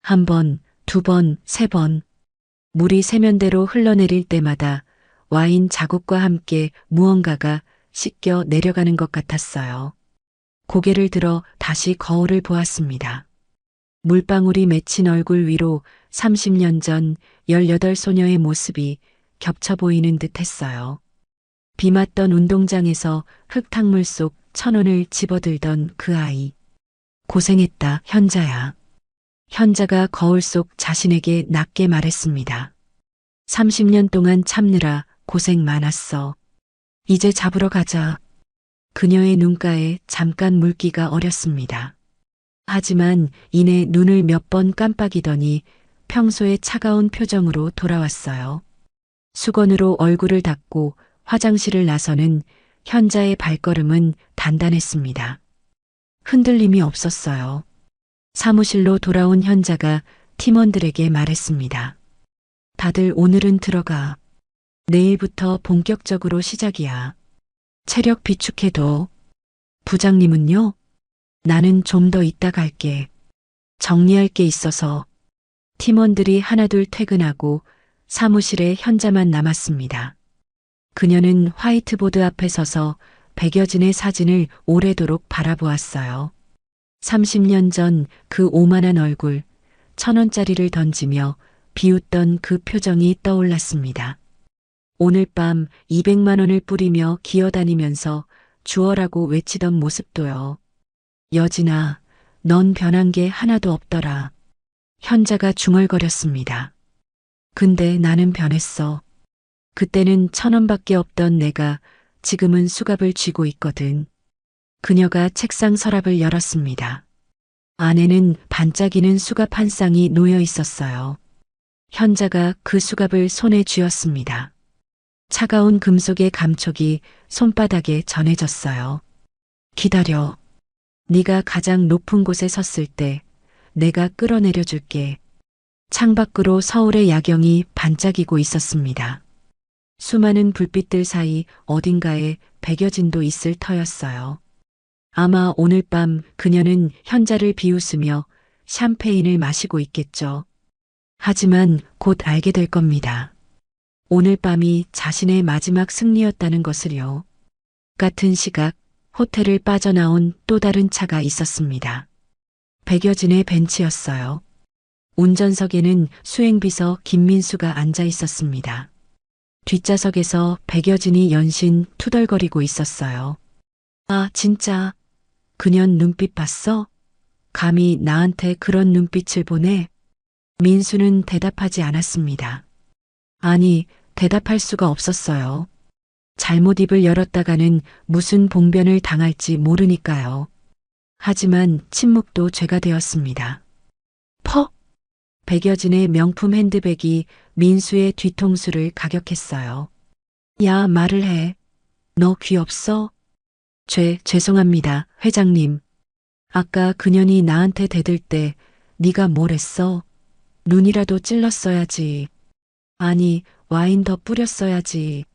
한 번, 두 번, 세 번. 물이 세면대로 흘러내릴 때마다 와인 자국과 함께 무언가가 씻겨 내려가는 것 같았어요. 고개를 들어 다시 거울을 보았습니다. 물방울이 맺힌 얼굴 위로 30년 전 18 소녀의 모습이 겹쳐 보이는 듯 했어요. 비 맞던 운동장에서 흙탕물 속 1,000원을 집어들던 그 아이. 고생했다, 현자야. 현자가 거울 속 자신에게 낮게 말했습니다. 30년 동안 참느라 고생 많았어. 이제 잡으러 가자. 그녀의 눈가에 잠깐 물기가 어렸습니다. 하지만 이내 눈을 몇 번 깜빡이더니 평소의 차가운 표정으로 돌아왔어요. 수건으로 얼굴을 닦고 화장실을 나서는 현자의 발걸음은 단단했습니다. 흔들림이 없었어요. 사무실로 돌아온 현자가 팀원들에게 말했습니다. 다들 오늘은 들어가. 내일부터 본격적으로 시작이야. 체력 비축해도. 부장님은요? 나는 좀 더 이따 갈게. 정리할 게 있어서. 팀원들이 하나둘 퇴근하고 사무실에 현자만 남았습니다. 그녀는 화이트보드 앞에 서서 백여진의 사진을 오래도록 바라보았어요. 30년 전 그 오만한 얼굴, 1,000원짜리를 던지며 비웃던 그 표정이 떠올랐습니다. 오늘 밤 200만 원을 뿌리며 기어다니면서 주어라고 외치던 모습도요. 여진아, 넌 변한 게 하나도 없더라. 현자가 중얼거렸습니다. 근데 나는 변했어. 그때는 1,000원밖에 없던 내가 지금은 수갑을 쥐고 있거든. 그녀가 책상 서랍을 열었습니다. 안에는 반짝이는 수갑 한 쌍이 놓여 있었어요. 현자가 그 수갑을 손에 쥐었습니다. 차가운 금속의 감촉이 손바닥에 전해졌어요. 기다려. 네가 가장 높은 곳에 섰을 때 내가 끌어내려 줄게. 창밖으로 서울의 야경이 반짝이고 있었습니다. 수많은 불빛들 사이 어딘가에 백여진도 있을 터였어요. 아마 오늘 밤 그녀는 현자를 비웃으며 샴페인을 마시고 있겠죠. 하지만 곧 알게 될 겁니다. 오늘 밤이 자신의 마지막 승리였다는 것을요. 같은 시각 호텔을 빠져나온 또 다른 차가 있었습니다. 백여진의 벤츠였어요. 운전석에는 수행비서 김민수가 앉아 있었습니다. 뒷좌석에서 백여진이 연신 투덜거리고 있었어요. 아, 진짜. 그년 눈빛 봤어? 감히 나한테 그런 눈빛을 보내? 민수는 대답하지 않았습니다. 아니, 대답할 수가 없었어요. 잘못 입을 열었다가는 무슨 봉변을 당할지 모르니까요. 하지만 침묵도 죄가 되었습니다. 퍽! 백여진의 명품 핸드백이 민수의 뒤통수를 가격했어요. 야, 말을 해. 너 귀 없어? 죄송합니다, 회장님. 아까 그년이 나한테 대들 때 네가 뭘 했어? 눈이라도 찔렀어야지. 아니, 와인 더 뿌렸어야지.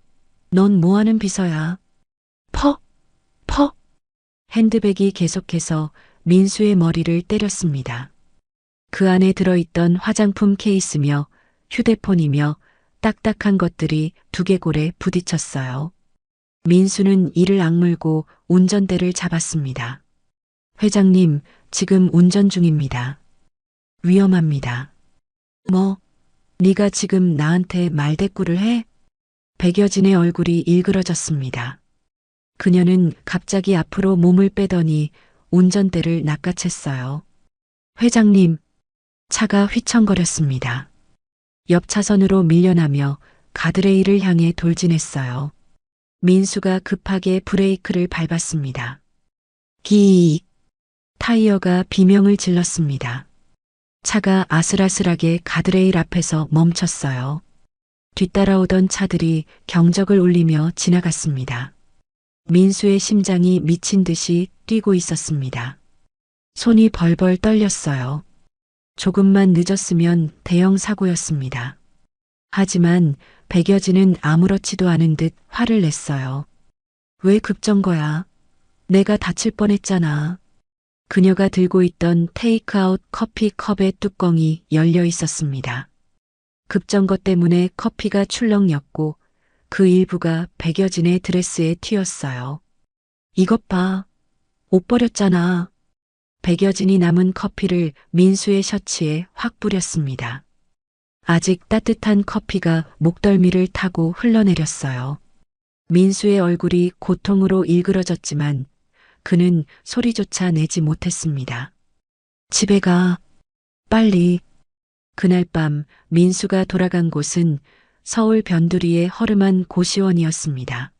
넌 뭐하는 비서야? 퍽! 퍽! 핸드백이 계속해서 민수의 머리를 때렸습니다. 그 안에 들어있던 화장품 케이스며 휴대폰이며 딱딱한 것들이 두개골에 부딪혔어요. 민수는 이를 악물고 운전대를 잡았습니다. 회장님, 지금 운전 중입니다. 위험합니다. 뭐, 네가 지금 나한테 말대꾸를 해? 백여진의 얼굴이 일그러졌습니다. 그녀는 갑자기 앞으로 몸을 빼더니 운전대를 낚아챘어요. 회장님, 차가 휘청거렸습니다. 옆 차선으로 밀려나며 가드레일을 향해 돌진했어요. 민수가 급하게 브레이크를 밟았습니다. 기익! 타이어가 비명을 질렀습니다. 차가 아슬아슬하게 가드레일 앞에서 멈췄어요. 뒤따라오던 차들이 경적을 울리며 지나갔습니다. 민수의 심장이 미친 듯이 뛰고 있었습니다. 손이 벌벌 떨렸어요. 조금만 늦었으면 대형 사고였습니다. 하지만 백여진은 아무렇지도 않은 듯 화를 냈어요. 왜 급전 거야? 내가 다칠 뻔했잖아. 그녀가 들고 있던 테이크아웃 커피 컵의 뚜껑이 열려 있었습니다. 급정거 때문에 커피가 출렁였고 그 일부가 백여진의 드레스에 튀었어요. 이것 봐. 옷 버렸잖아. 백여진이 남은 커피를 민수의 셔츠에 확 뿌렸습니다. 아직 따뜻한 커피가 목덜미를 타고 흘러내렸어요. 민수의 얼굴이 고통으로 일그러졌지만 그는 소리조차 내지 못했습니다. 집에 가. 빨리. 그날 밤 민수가 돌아간 곳은 서울 변두리의 허름한 고시원이었습니다.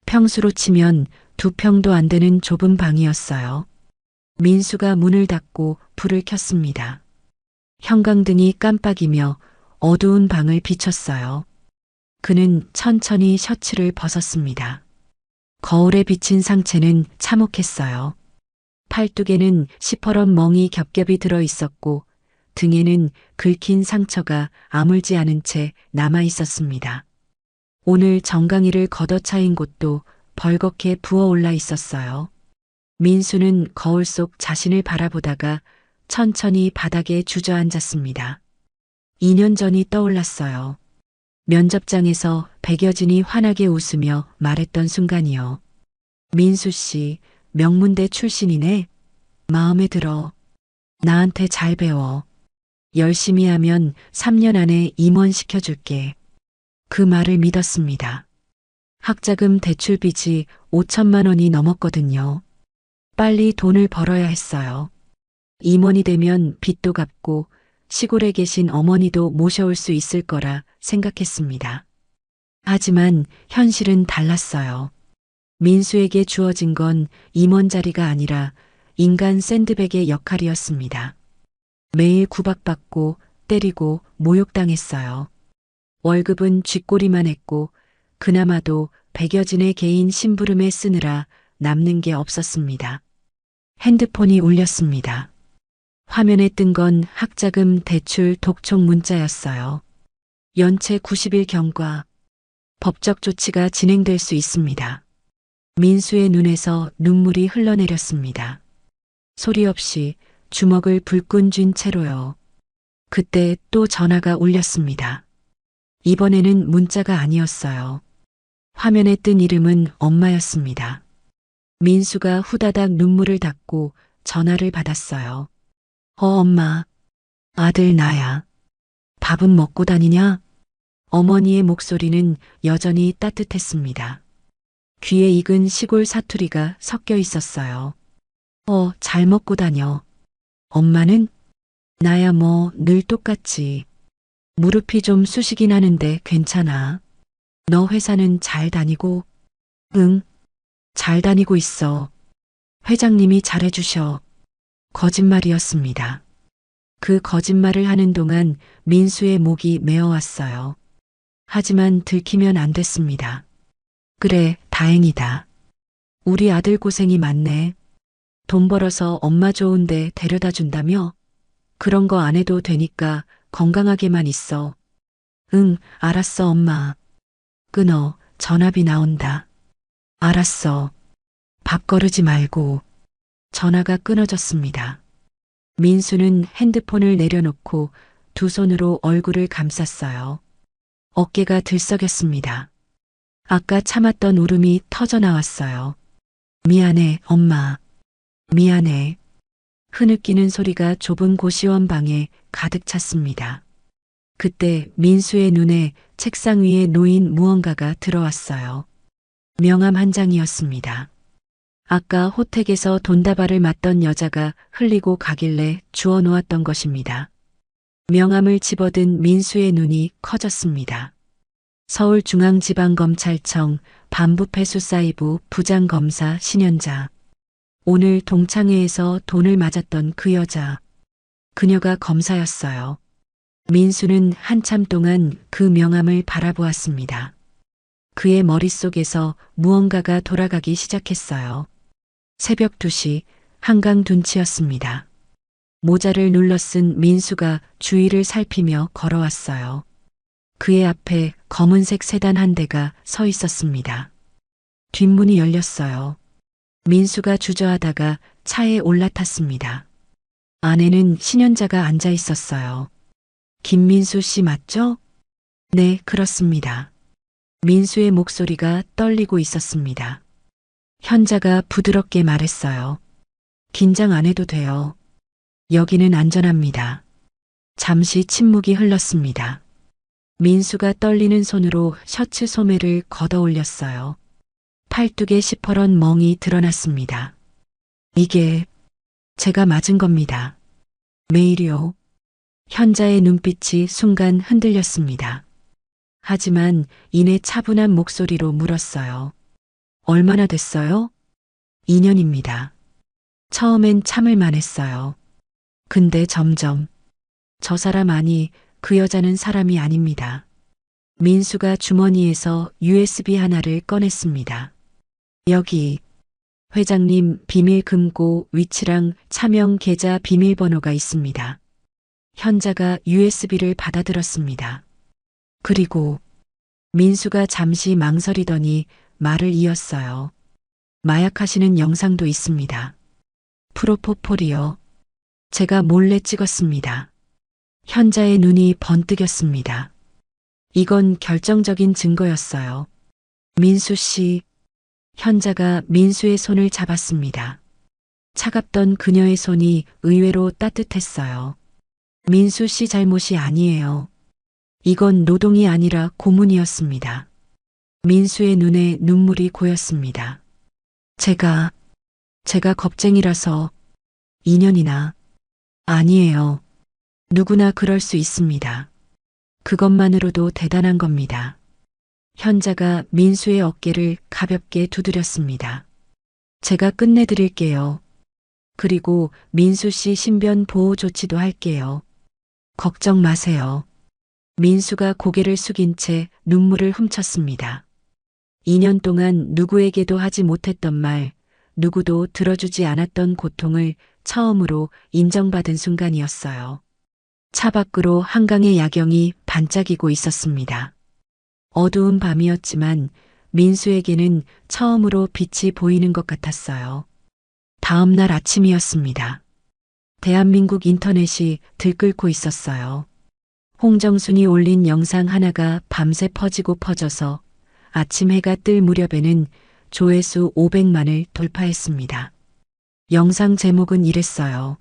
평수로 치면 2평도 안 되는 좁은 방이었어요. 민수가 문을 닫고 불을 켰습니다. 형광등이 깜빡이며 어두운 방을 비췄어요. 그는 천천히 셔츠를 벗었습니다. 거울에 비친 상체는 참혹했어요. 팔뚝에는 시퍼런 멍이 겹겹이 들어 있었고 등에는 긁힌 상처가 아물지 않은 채 남아 있었습니다. 오늘 정강이를 걷어차인 곳도 벌겋게 부어올라 있었어요. 민수는 거울 속 자신을 바라보다가 천천히 바닥에 주저앉았습니다. 2년 전이 떠올랐어요. 면접장에서 백여진이 환하게 웃으며 말했던 순간이요. 민수 씨, 명문대 출신이네. 마음에 들어. 나한테 잘 배워. 열심히 하면 3년 안에 임원 시켜줄게. 그 말을 믿었습니다. 학자금 대출 빚이 5천만 원이 넘었거든요. 빨리 돈을 벌어야 했어요. 임원이 되면 빚도 갚고 시골에 계신 어머니도 모셔올 수 있을 거라 생각했습니다. 하지만 현실은 달랐어요. 민수에게 주어진 건 임원 자리가 아니라 인간 샌드백의 역할이었습니다. 매일 구박받고 때리고 모욕당했어요. 월급은 쥐꼬리만 했고 그나마도 백여진의 개인 심부름에 쓰느라 남는 게 없었습니다. 핸드폰이 울렸습니다. 화면에 뜬 건 학자금 대출 독촉 문자였어요. 연체 90일 경과. 법적 조치가 진행될 수 있습니다. 민수의 눈에서 눈물이 흘러내렸습니다. 소리 없이 주먹을 불끈 쥔 채로요. 그때 또 전화가 울렸습니다. 이번에는 문자가 아니었어요. 화면에 뜬 이름은 엄마였습니다. 민수가 후다닥 눈물을 닦고 전화를 받았어요. 엄마. 아들 나야. 밥은 먹고 다니냐? 어머니의 목소리는 여전히 따뜻했습니다. 귀에 익은 시골 사투리가 섞여 있었어요. 잘 먹고 다녀. 엄마는? 나야 뭐 늘 똑같지. 무릎이 좀 쑤시긴 하는데 괜찮아. 너 회사는 잘 다니고? 응, 잘 다니고 있어. 회장님이 잘해주셔. 거짓말이었습니다. 그 거짓말을 하는 동안 민수의 목이 메어왔어요. 하지만 들키면 안 됐습니다. 그래, 다행이다. 우리 아들 고생이 많네. 돈 벌어서 엄마 좋은데 데려다 준다며? 그런 거 안 해도 되니까 건강하게만 있어. 응, 알았어, 엄마. 끊어, 전화비 나온다. 알았어. 밥 거르지 말고. 전화가 끊어졌습니다. 민수는 핸드폰을 내려놓고 두 손으로 얼굴을 감쌌어요. 어깨가 들썩였습니다. 아까 참았던 울음이 터져 나왔어요. 미안해, 엄마. 미안해. 흐느끼는 소리가 좁은 고시원 방에 가득 찼습니다. 그때 민수의 눈에 책상 위에 놓인 무언가가 들어왔어요. 명함 한 장이었습니다. 아까 호택에서 돈다발을 맞던 여자가 흘리고 가길래 주워 놓았던 것입니다. 명함을 집어든 민수의 눈이 커졌습니다. 서울중앙지방검찰청 반부패수사이부 부장검사 신현자. 오늘 동창회에서 돈을 맞았던 그 여자. 그녀가 검사였어요. 민수는 한참 동안 그 명함을 바라보았습니다. 그의 머릿속에서 무언가가 돌아가기 시작했어요. 새벽 2시 한강 둔치였습니다. 모자를 눌러 쓴 민수가 주위를 살피며 걸어왔어요. 그의 앞에 검은색 세단 한 대가 서 있었습니다. 뒷문이 열렸어요. 민수가 주저하다가 차에 올라탔습니다. 안에는 신현자가 앉아 있었어요. 김민수 씨 맞죠? 네, 그렇습니다. 민수의 목소리가 떨리고 있었습니다. 현자가 부드럽게 말했어요. 긴장 안 해도 돼요. 여기는 안전합니다. 잠시 침묵이 흘렀습니다. 민수가 떨리는 손으로 셔츠 소매를 걷어 올렸어요. 팔뚝에 시퍼런 멍이 드러났습니다. 이게 제가 맞은 겁니다. 매일이요. 현자의 눈빛이 순간 흔들렸습니다. 하지만 이내 차분한 목소리로 물었어요. 얼마나 됐어요? 2년입니다. 처음엔 참을만 했어요. 근데 점점 저 사람 아니 그 여자는 사람이 아닙니다. 민수가 주머니에서 USB 하나를 꺼냈습니다. 여기 회장님 비밀 금고 위치랑 차명 계좌 비밀번호가 있습니다. 현자가 USB를 받아들었습니다. 그리고 민수가 잠시 망설이더니 말을 이었어요. 마약하시는 영상도 있습니다. 프로포폴이요. 제가 몰래 찍었습니다. 현자의 눈이 번뜩였습니다. 이건 결정적인 증거였어요. 민수 씨. 현자가 민수의 손을 잡았습니다. 차갑던 그녀의 손이 의외로 따뜻했어요. 민수 씨 잘못이 아니에요. 이건 노동이 아니라 고문이었습니다. 민수의 눈에 눈물이 고였습니다. 제가 겁쟁이라서 2년이나. 아니에요. 누구나 그럴 수 있습니다. 그것만으로도 대단한 겁니다. 현자가 민수의 어깨를 가볍게 두드렸습니다. 제가 끝내드릴게요. 그리고 민수 씨 신변 보호 조치도 할게요. 걱정 마세요. 민수가 고개를 숙인 채 눈물을 훔쳤습니다. 2년 동안 누구에게도 하지 못했던 말, 누구도 들어주지 않았던 고통을 처음으로 인정받은 순간이었어요. 차 밖으로 한강의 야경이 반짝이고 있었습니다. 어두운 밤이었지만 민수에게는 처음으로 빛이 보이는 것 같았어요. 다음 날 아침이었습니다. 대한민국 인터넷이 들끓고 있었어요. 홍정순이 올린 영상 하나가 밤새 퍼지고 퍼져서 아침 해가 뜰 무렵에는 조회수 500만을 돌파했습니다. 영상 제목은 이랬어요.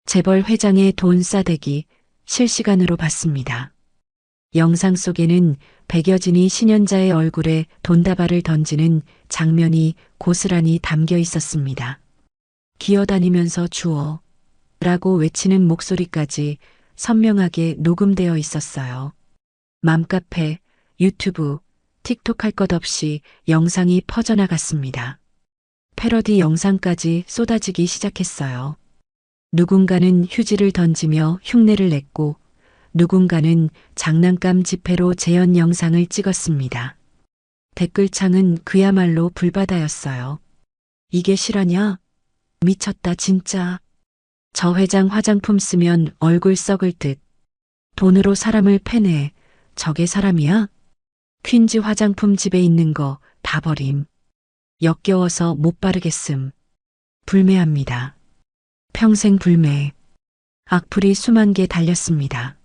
재벌 회장의 돈 싸대기 실시간으로 봤습니다. 영상 속에는 백여진이 신현자의 얼굴에 돈다발을 던지는 장면이 고스란히 담겨 있었습니다. 기어다니면서 주워 라고 외치는 목소리까지 선명하게 녹음되어 있었어요. 맘카페, 유튜브, 틱톡 할 것 없이 영상이 퍼져나갔습니다. 패러디 영상까지 쏟아지기 시작했어요. 누군가는 휴지를 던지며 흉내를 냈고 누군가는 장난감 지폐로 재현 영상을 찍었습니다. 댓글창은 그야말로 불바다였어요. 이게 실화냐? 미쳤다 진짜. 저 회장 화장품 쓰면 얼굴 썩을 듯. 돈으로 사람을 패네. 저게 사람이야? 퀸즈 화장품 집에 있는 거 다 버림. 역겨워서 못 바르겠음. 불매합니다. 평생 불매. 악플이 수만 개 달렸습니다.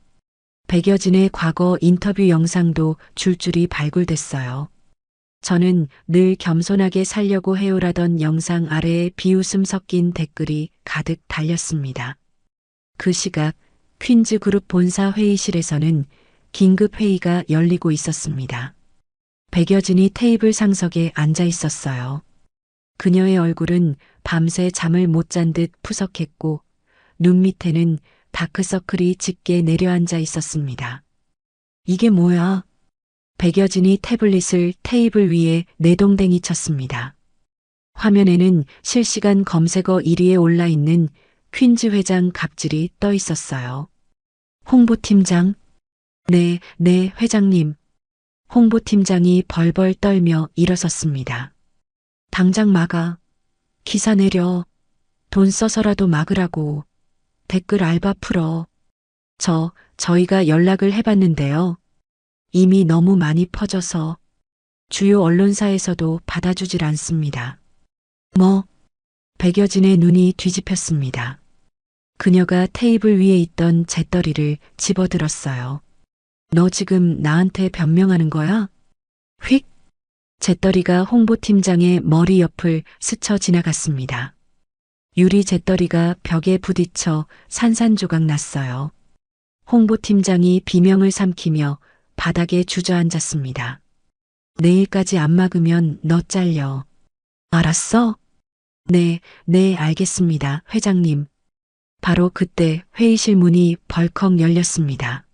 백여진의 과거 인터뷰 영상도 줄줄이 발굴됐어요. 저는 늘 겸손하게 살려고 해요라던 영상 아래에 비웃음 섞인 댓글이 가득 달렸습니다. 그 시각 퀸즈 그룹 본사 회의실에서는 긴급 회의가 열리고 있었습니다. 백여진이 테이블 상석에 앉아 있었어요. 그녀의 얼굴은 밤새 잠을 못 잔 듯 푸석했고 눈 밑에는 다크서클이 짙게 내려앉아 있었습니다. 이게 뭐야? 백여진이 태블릿을 테이블 위에 내동댕이 쳤습니다. 화면에는 실시간 검색어 1위에 올라 있는 퀸즈 회장 갑질이 떠 있었어요. 홍보팀장? 네, 회장님. 홍보팀장이 벌벌 떨며 일어섰습니다. 당장 막아. 기사 내려. 돈 써서라도 막으라고. 댓글 알바 풀어. 저희가 연락을 해봤는데요. 이미 너무 많이 퍼져서 주요 언론사에서도 받아주질 않습니다. 뭐? 백여진의 눈이 뒤집혔습니다. 그녀가 테이블 위에 있던 재떨이를 집어들었어요. 너 지금 나한테 변명하는 거야? 휙! 재떨이가 홍보팀장의 머리 옆을 스쳐 지나갔습니다. 유리 재떨이가 벽에 부딪혀 산산조각 났어요. 홍보팀장이 비명을 삼키며 바닥에 주저앉았습니다. 내일까지 안 막으면 너 잘려. 알았어? 네, 알겠습니다, 회장님. 바로 그때 회의실 문이 벌컥 열렸습니다.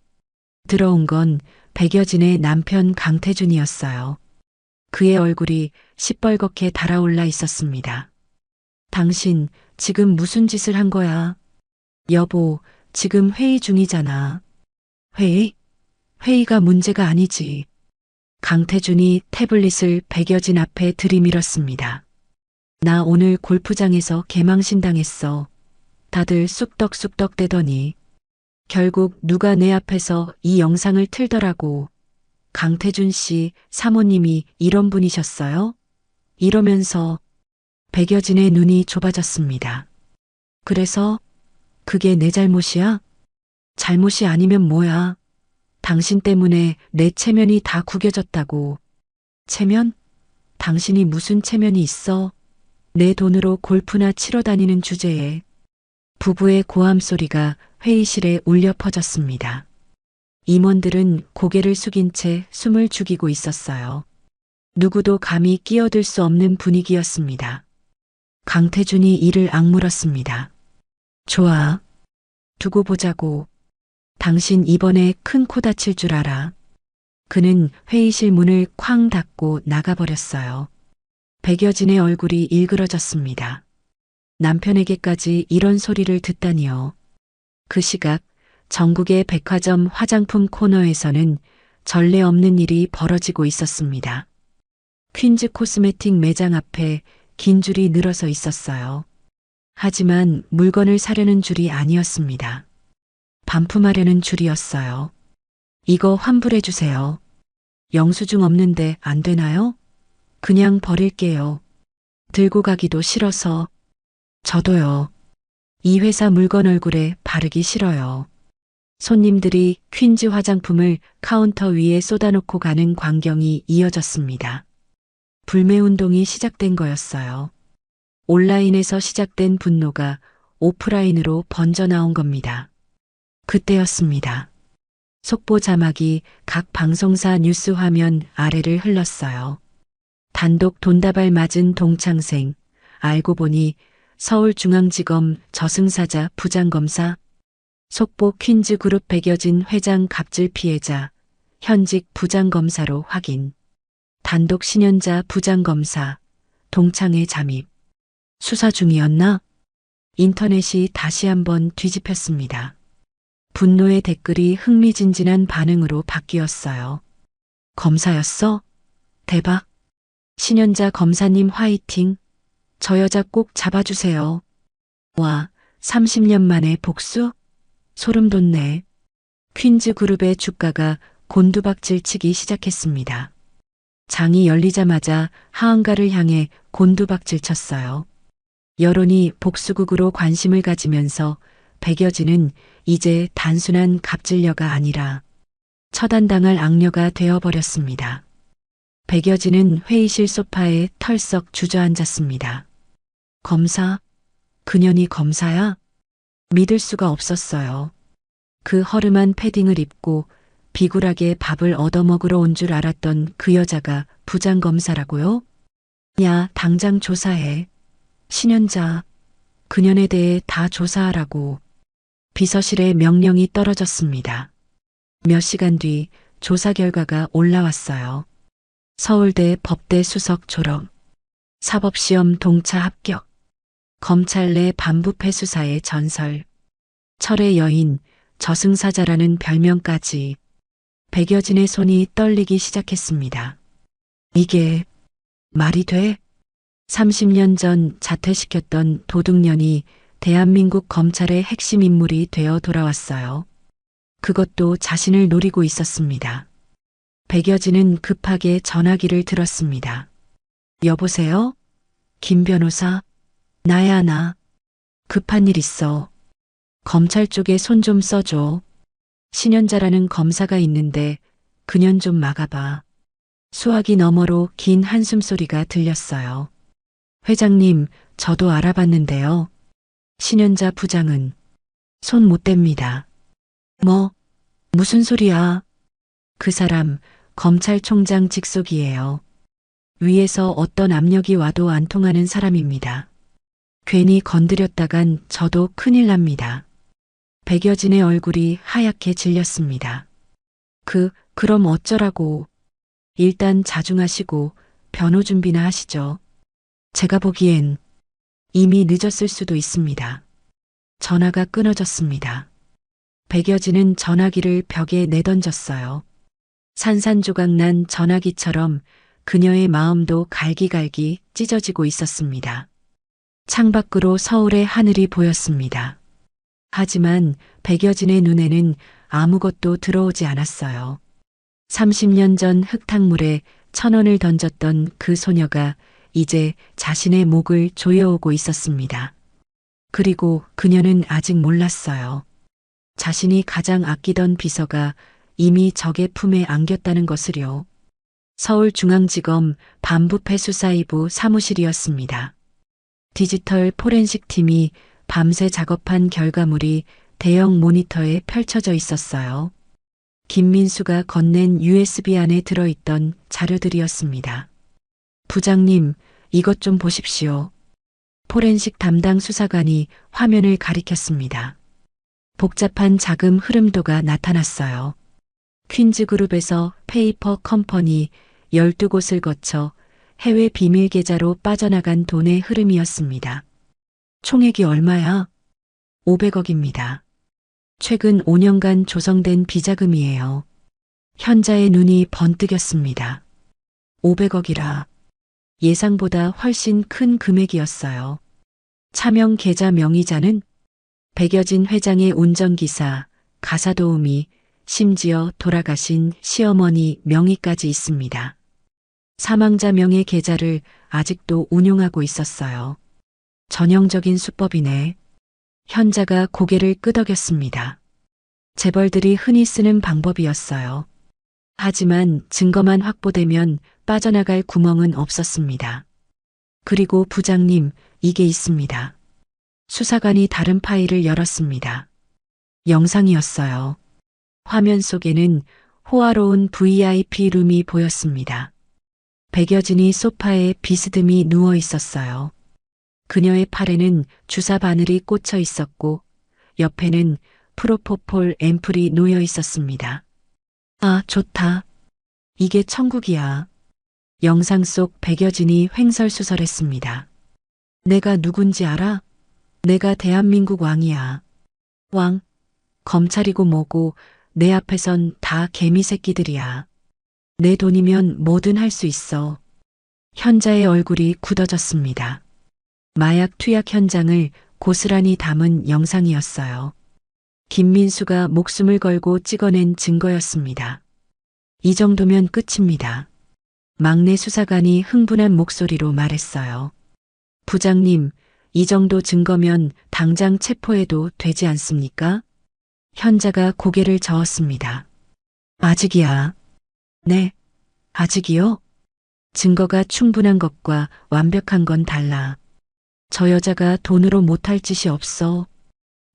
들어온 건 백여진의 남편 강태준이었어요. 그의 얼굴이 시뻘겋게 달아올라 있었습니다. 당신 지금 무슨 짓을 한 거야? 여보, 지금 회의 중이잖아. 회의? 회의가 문제가 아니지. 강태준이 태블릿을 백여진 앞에 들이밀었습니다. 나 오늘 골프장에서 개망신당했어. 다들 쑥덕쑥덕 대더니 결국 누가 내 앞에서 이 영상을 틀더라고. 강태준 씨 사모님이 이런 분이셨어요? 이러면서 백여진의 눈이 좁아졌습니다. 그래서 그게 내 잘못이야? 잘못이 아니면 뭐야? 당신 때문에 내 체면이 다 구겨졌다고. 체면? 당신이 무슨 체면이 있어? 내 돈으로 골프나 치러 다니는 주제에. 부부의 고함 소리가 회의실에 울려 퍼졌습니다. 임원들은 고개를 숙인 채 숨을 죽이고 있었어요. 누구도 감히 끼어들 수 없는 분위기였습니다. 강태준이 이를 악물었습니다. 좋아. 두고 보자고. 당신 이번에 큰 코 다칠 줄 알아. 그는 회의실 문을 쾅 닫고 나가버렸어요. 백여진의 얼굴이 일그러졌습니다. 남편에게까지 이런 소리를 듣다니요. 그 시각 전국의 백화점 화장품 코너에서는 전례 없는 일이 벌어지고 있었습니다. 퀸즈 코스메틱 매장 앞에 긴 줄이 늘어서 있었어요. 하지만 물건을 사려는 줄이 아니었습니다. 반품하려는 줄이었어요. 이거 환불해 주세요. 영수증 없는데 안 되나요? 그냥 버릴게요. 들고 가기도 싫어서. 저도요. 이 회사 물건 얼굴에 바르기 싫어요. 손님들이 퀸즈 화장품을 카운터 위에 쏟아놓고 가는 광경이 이어졌습니다. 불매운동이 시작된 거였어요. 온라인에서 시작된 분노가 오프라인으로 번져나온 겁니다. 그때였습니다. 속보 자막이 각 방송사 뉴스 화면 아래를 흘렀어요. 단독 돈다발 맞은 동창생. 알고 보니 서울중앙지검 저승사자 부장검사. 속보 퀸즈그룹 백여진 회장 갑질 피해자. 현직 부장검사로 확인. 단독 신현자 부장검사. 동창회 잠입. 수사 중이었나? 인터넷이 다시 한번 뒤집혔습니다. 분노의 댓글이 흥미진진한 반응으로 바뀌었어요. 검사였어? 대박. 신현자 검사님 화이팅. 저 여자 꼭 잡아주세요. 와, 30년 만에 복수? 소름 돋네. 퀸즈 그룹의 주가가 곤두박질 치기 시작했습니다. 장이 열리자마자 하한가를 향해 곤두박질 쳤어요. 여론이 복수국으로 관심을 가지면서 백여진은 이제 단순한 갑질녀가 아니라 처단당할 악녀가 되어버렸습니다. 백여진은 회의실 소파에 털썩 주저앉았습니다. 검사? 그년이 검사야? 믿을 수가 없었어요. 그 허름한 패딩을 입고 비굴하게 밥을 얻어먹으러 온 줄 알았던 그 여자가 부장검사라고요? 야, 당장 조사해. 신현자, 그년에 대해 다 조사하라고. 비서실에 명령이 떨어졌습니다. 몇 시간 뒤 조사 결과가 올라왔어요. 서울대 법대 수석 졸업, 사법시험 동차 합격, 검찰 내 반부패 수사의 전설, 철의 여인, 저승사자라는 별명까지. 백여진의 손이 떨리기 시작했습니다. 이게 말이 돼? 30년 전 자퇴시켰던 도둑년이 대한민국 검찰의 핵심 인물이 되어 돌아왔어요. 그것도 자신을 노리고 있었습니다. 백여진은 급하게 전화기를 들었습니다. 여보세요? 김 변호사? 나야 나. 급한 일 있어. 검찰 쪽에 손 좀 써줘. 신현자라는 검사가 있는데 그년 좀 막아봐. 수화기 너머로 긴 한숨소리가 들렸어요. 회장님, 저도 알아봤는데요. 신현자 부장은 손 못 댑니다. 뭐? 무슨 소리야? 그 사람 검찰총장 직속이에요. 위에서 어떤 압력이 와도 안 통하는 사람입니다. 괜히 건드렸다간 저도 큰일 납니다. 백여진의 얼굴이 하얗게 질렸습니다. 그럼 어쩌라고. 일단 자중하시고 변호 준비나 하시죠. 제가 보기엔 이미 늦었을 수도 있습니다. 전화가 끊어졌습니다. 백여진은 전화기를 벽에 내던졌어요. 산산조각난 전화기처럼 그녀의 마음도 갈기갈기 찢어지고 있었습니다. 창밖으로 서울의 하늘이 보였습니다. 하지만 백여진의 눈에는 아무것도 들어오지 않았어요. 30년 전 흙탕물에 1,000원을 던졌던 그 소녀가 이제 자신의 목을 조여오고 있었습니다. 그리고 그녀는 아직 몰랐어요. 자신이 가장 아끼던 비서가 이미 적의 품에 안겼다는 것을요. 서울중앙지검 반부패 수사 2부 사무실이었습니다. 디지털 포렌식 팀이 밤새 작업한 결과물이 대형 모니터에 펼쳐져 있었어요. 김민수가 건넨 USB 안에 들어있던 자료들이었습니다. 부장님, 이것 좀 보십시오. 포렌식 담당 수사관이 화면을 가리켰습니다. 복잡한 자금 흐름도가 나타났어요. 퀸즈그룹에서 페이퍼 컴퍼니 12곳을 거쳐 해외 비밀 계좌로 빠져나간 돈의 흐름이었습니다. 총액이 얼마야? 500억입니다. 최근 5년간 조성된 비자금이에요. 현자의 눈이 번뜩였습니다. 500억이라 예상보다 훨씬 큰 금액이었어요. 차명 계좌 명의자는 백여진 회장의 운전기사, 가사도우미, 심지어 돌아가신 시어머니 명의까지 있습니다. 사망자 명의 계좌를 아직도 운용하고 있었어요. 전형적인 수법이네. 현자가 고개를 끄덕였습니다. 재벌들이 흔히 쓰는 방법이었어요. 하지만 증거만 확보되면 빠져나갈 구멍은 없었습니다. 그리고 부장님, 이게 있습니다. 수사관이 다른 파일을 열었습니다. 영상이었어요. 화면 속에는 호화로운 VIP 룸이 보였습니다. 백여진이 소파에 비스듬히 누워 있었어요. 그녀의 팔에는 주사 바늘이 꽂혀 있었고 옆에는 프로포폴 앰플이 놓여 있었습니다. 아, 좋다. 이게 천국이야. 영상 속 백여진이 횡설수설했습니다. 내가 누군지 알아? 내가 대한민국 왕이야. 왕? 검찰이고 뭐고 내 앞에선 다 개미 새끼들이야. 내 돈이면 뭐든 할 수 있어. 현자의 얼굴이 굳어졌습니다. 마약 투약 현장을 고스란히 담은 영상이었어요. 김민수가 목숨을 걸고 찍어낸 증거였습니다. 이 정도면 끝입니다. 막내 수사관이 흥분한 목소리로 말했어요. 부장님, 이 정도 증거면 당장 체포해도 되지 않습니까? 현자가 고개를 저었습니다. 아직이야. 네, 아직이요? 증거가 충분한 것과 완벽한 건 달라. 저 여자가 돈으로 못할 짓이 없어.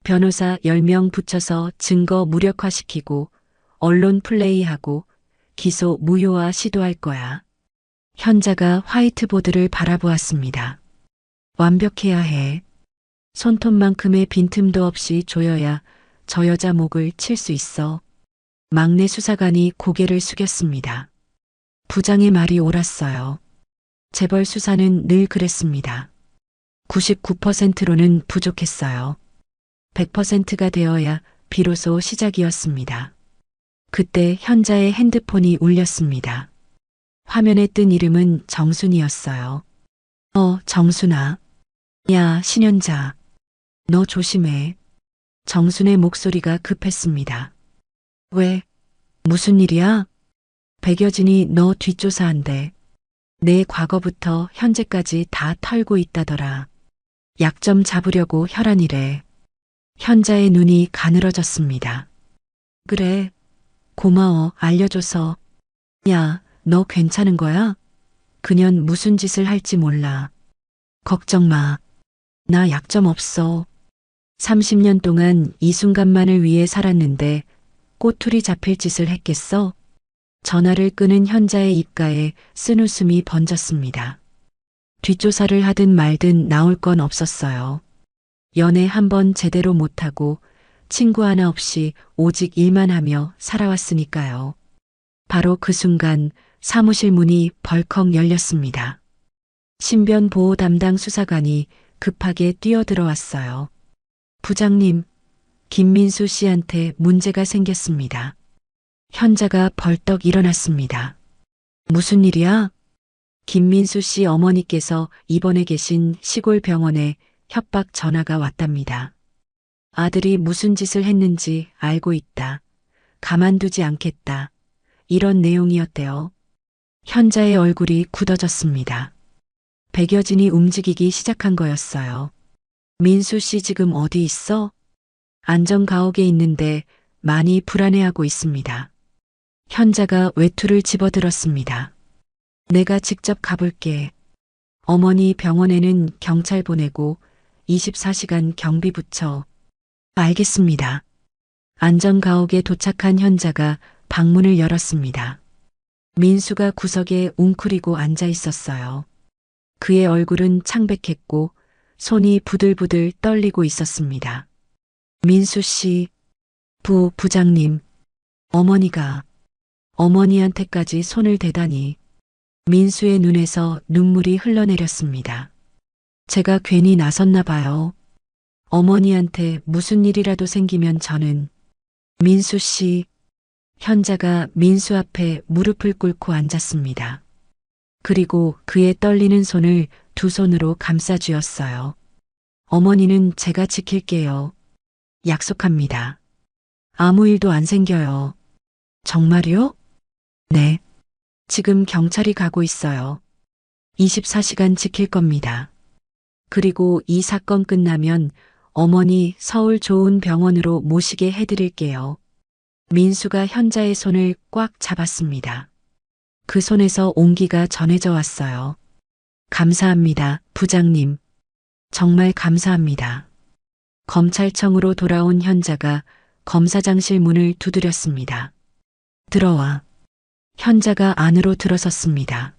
변호사 10명 붙여서 증거 무력화시키고 언론 플레이하고 기소 무효화 시도할 거야. 현자가 화이트보드를 바라보았습니다. 완벽해야 해. 손톱만큼의 빈틈도 없이 조여야 저 여자 목을 칠 수 있어. 막내 수사관이 고개를 숙였습니다. 부장의 말이 옳았어요. 재벌 수사는 늘 그랬습니다. 99%로는 부족했어요. 100%가 되어야 비로소 시작이었습니다. 그때 현자의 핸드폰이 울렸습니다. 화면에 뜬 이름은 정순이었어요. 정순아. 야, 신현자. 너 조심해. 정순의 목소리가 급했습니다. 왜? 무슨 일이야? 백여진이 너 뒷조사한대. 내 과거부터 현재까지 다 털고 있다더라. 약점 잡으려고 혈안이래. 현자의 눈이 가늘어졌습니다. 그래. 고마워, 알려줘서. 야, 너 괜찮은 거야? 그년 무슨 짓을 할지 몰라. 걱정 마. 나 약점 없어. 30년 동안 이 순간만을 위해 살았는데 꼬투리 잡힐 짓을 했겠어? 전화를 끄는 현자의 입가에 쓴웃음이 번졌습니다. 뒷조사를 하든 말든 나올 건 없었어요. 연애 한 번 제대로 못하고 친구 하나 없이 오직 일만 하며 살아왔으니까요. 바로 그 순간 사무실 문이 벌컥 열렸습니다. 신변 보호 담당 수사관이 급하게 뛰어들어왔어요. 부장님, 김민수 씨한테 문제가 생겼습니다. 현자가 벌떡 일어났습니다. 무슨 일이야? 김민수 씨 어머니께서 입원해 계신 시골 병원에 협박 전화가 왔답니다. 아들이 무슨 짓을 했는지 알고 있다. 가만두지 않겠다. 이런 내용이었대요. 현자의 얼굴이 굳어졌습니다. 백여진이 움직이기 시작한 거였어요. 민수 씨 지금 어디 있어? 안전가옥에 있는데 많이 불안해하고 있습니다. 현자가 외투를 집어들었습니다. 내가 직접 가볼게. 어머니 병원에는 경찰 보내고 24시간 경비 붙여. 알겠습니다. 안전가옥에 도착한 현자가 방문을 열었습니다. 민수가 구석에 웅크리고 앉아 있었어요. 그의 얼굴은 창백했고 손이 부들부들 떨리고 있었습니다. 민수 씨, 부장님, 어머니한테까지 손을 대다니. 민수의 눈에서 눈물이 흘러내렸습니다. 제가 괜히 나섰나 봐요. 어머니한테 무슨 일이라도 생기면 저는. 민수 씨, 현자가 민수 앞에 무릎을 꿇고 앉았습니다. 그리고 그의 떨리는 손을 두 손으로 감싸 쥐었어요. 어머니는 제가 지킬게요. 약속합니다. 아무 일도 안 생겨요. 정말요? 네. 지금 경찰이 가고 있어요. 24시간 지킬 겁니다. 그리고 이 사건 끝나면 어머니 서울 좋은 병원으로 모시게 해드릴게요. 민수가 현자의 손을 꽉 잡았습니다. 그 손에서 온기가 전해져 왔어요. 감사합니다, 부장님. 정말 감사합니다. 검찰청으로 돌아온 현자가 검사장실 문을 두드렸습니다. 들어와. 현자가 안으로 들어섰습니다.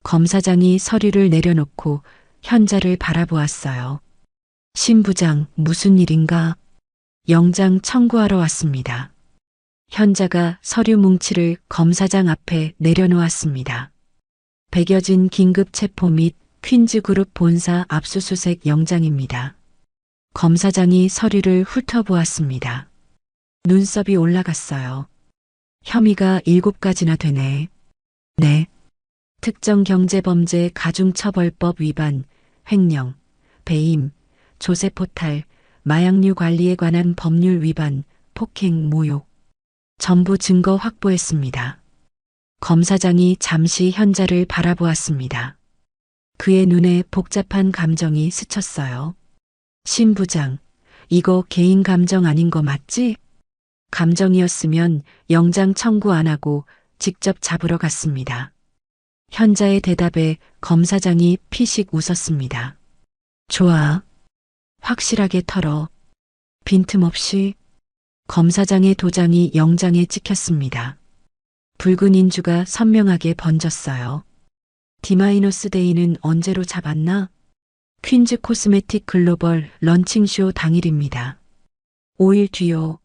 검사장이 서류를 내려놓고 현자를 바라보았어요. 신 부장, 무슨 일인가? 영장 청구하러 왔습니다. 현자가 서류 뭉치를 검사장 앞에 내려놓았습니다. 백여진 긴급 체포 및 퀸즈그룹 본사 압수수색 영장입니다. 검사장이 서류를 훑어보았습니다. 눈썹이 올라갔어요. 혐의가 7가지나 되네. 네. 특정경제범죄 가중처벌법 위반, 횡령, 배임, 조세포탈, 마약류 관리에 관한 법률 위반, 폭행, 모욕. 전부 증거 확보했습니다. 검사장이 잠시 현자를 바라보았습니다. 그의 눈에 복잡한 감정이 스쳤어요. 신 부장, 이거 개인 감정 아닌 거 맞지? 감정이었으면 영장 청구 안 하고 직접 잡으러 갔습니다. 현자의 대답에 검사장이 피식 웃었습니다. 좋아. 확실하게 털어. 빈틈없이. 검사장의 도장이 영장에 찍혔습니다. 붉은 인주가 선명하게 번졌어요. D-데이는 언제로 잡았나? 퀸즈 코스메틱 글로벌 런칭쇼 당일입니다. 5일 뒤요.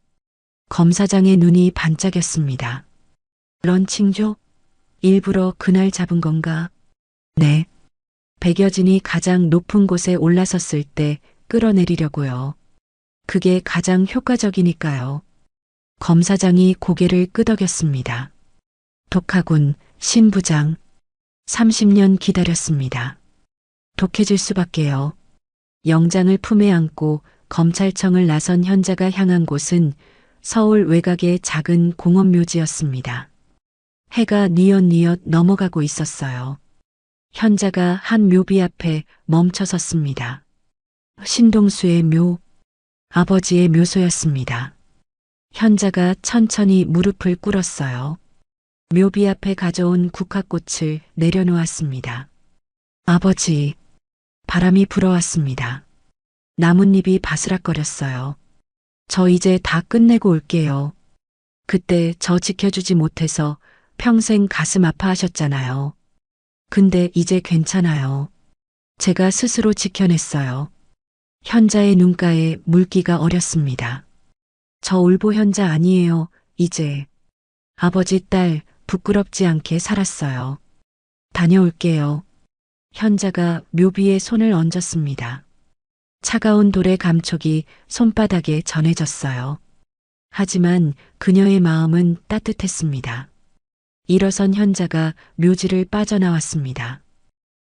검사장의 눈이 반짝였습니다. 런칭쇼? 일부러 그날 잡은 건가? 네. 백여진이 가장 높은 곳에 올라섰을 때 끌어내리려고요. 그게 가장 효과적이니까요. 검사장이 고개를 끄덕였습니다. 독하군, 신 부장. 30년 기다렸습니다. 독해질 수밖에요. 영장을 품에 안고 검찰청을 나선 현자가 향한 곳은 서울 외곽의 작은 공원묘지였습니다. 해가 뉘엿뉘엿 넘어가고 있었어요. 현자가 한 묘비 앞에 멈춰 섰습니다. 신동수의 묘, 아버지의 묘소였습니다. 현자가 천천히 무릎을 꿇었어요. 묘비 앞에 가져온 국화꽃을 내려놓았습니다. 아버지, 바람이 불어왔습니다. 나뭇잎이 바스락거렸어요. 저 이제 다 끝내고 올게요. 그때 저 지켜주지 못해서 평생 가슴 아파하셨잖아요. 근데 이제 괜찮아요. 제가 스스로 지켜냈어요. 현자의 눈가에 물기가 어렸습니다. 저 울보 현자 아니에요, 이제. 아버지 딸 부끄럽지 않게 살았어요. 다녀올게요. 현자가 묘비에 손을 얹었습니다. 차가운 돌의 감촉이 손바닥에 전해졌어요. 하지만 그녀의 마음은 따뜻했습니다. 일어선 현자가 묘지를 빠져나왔습니다.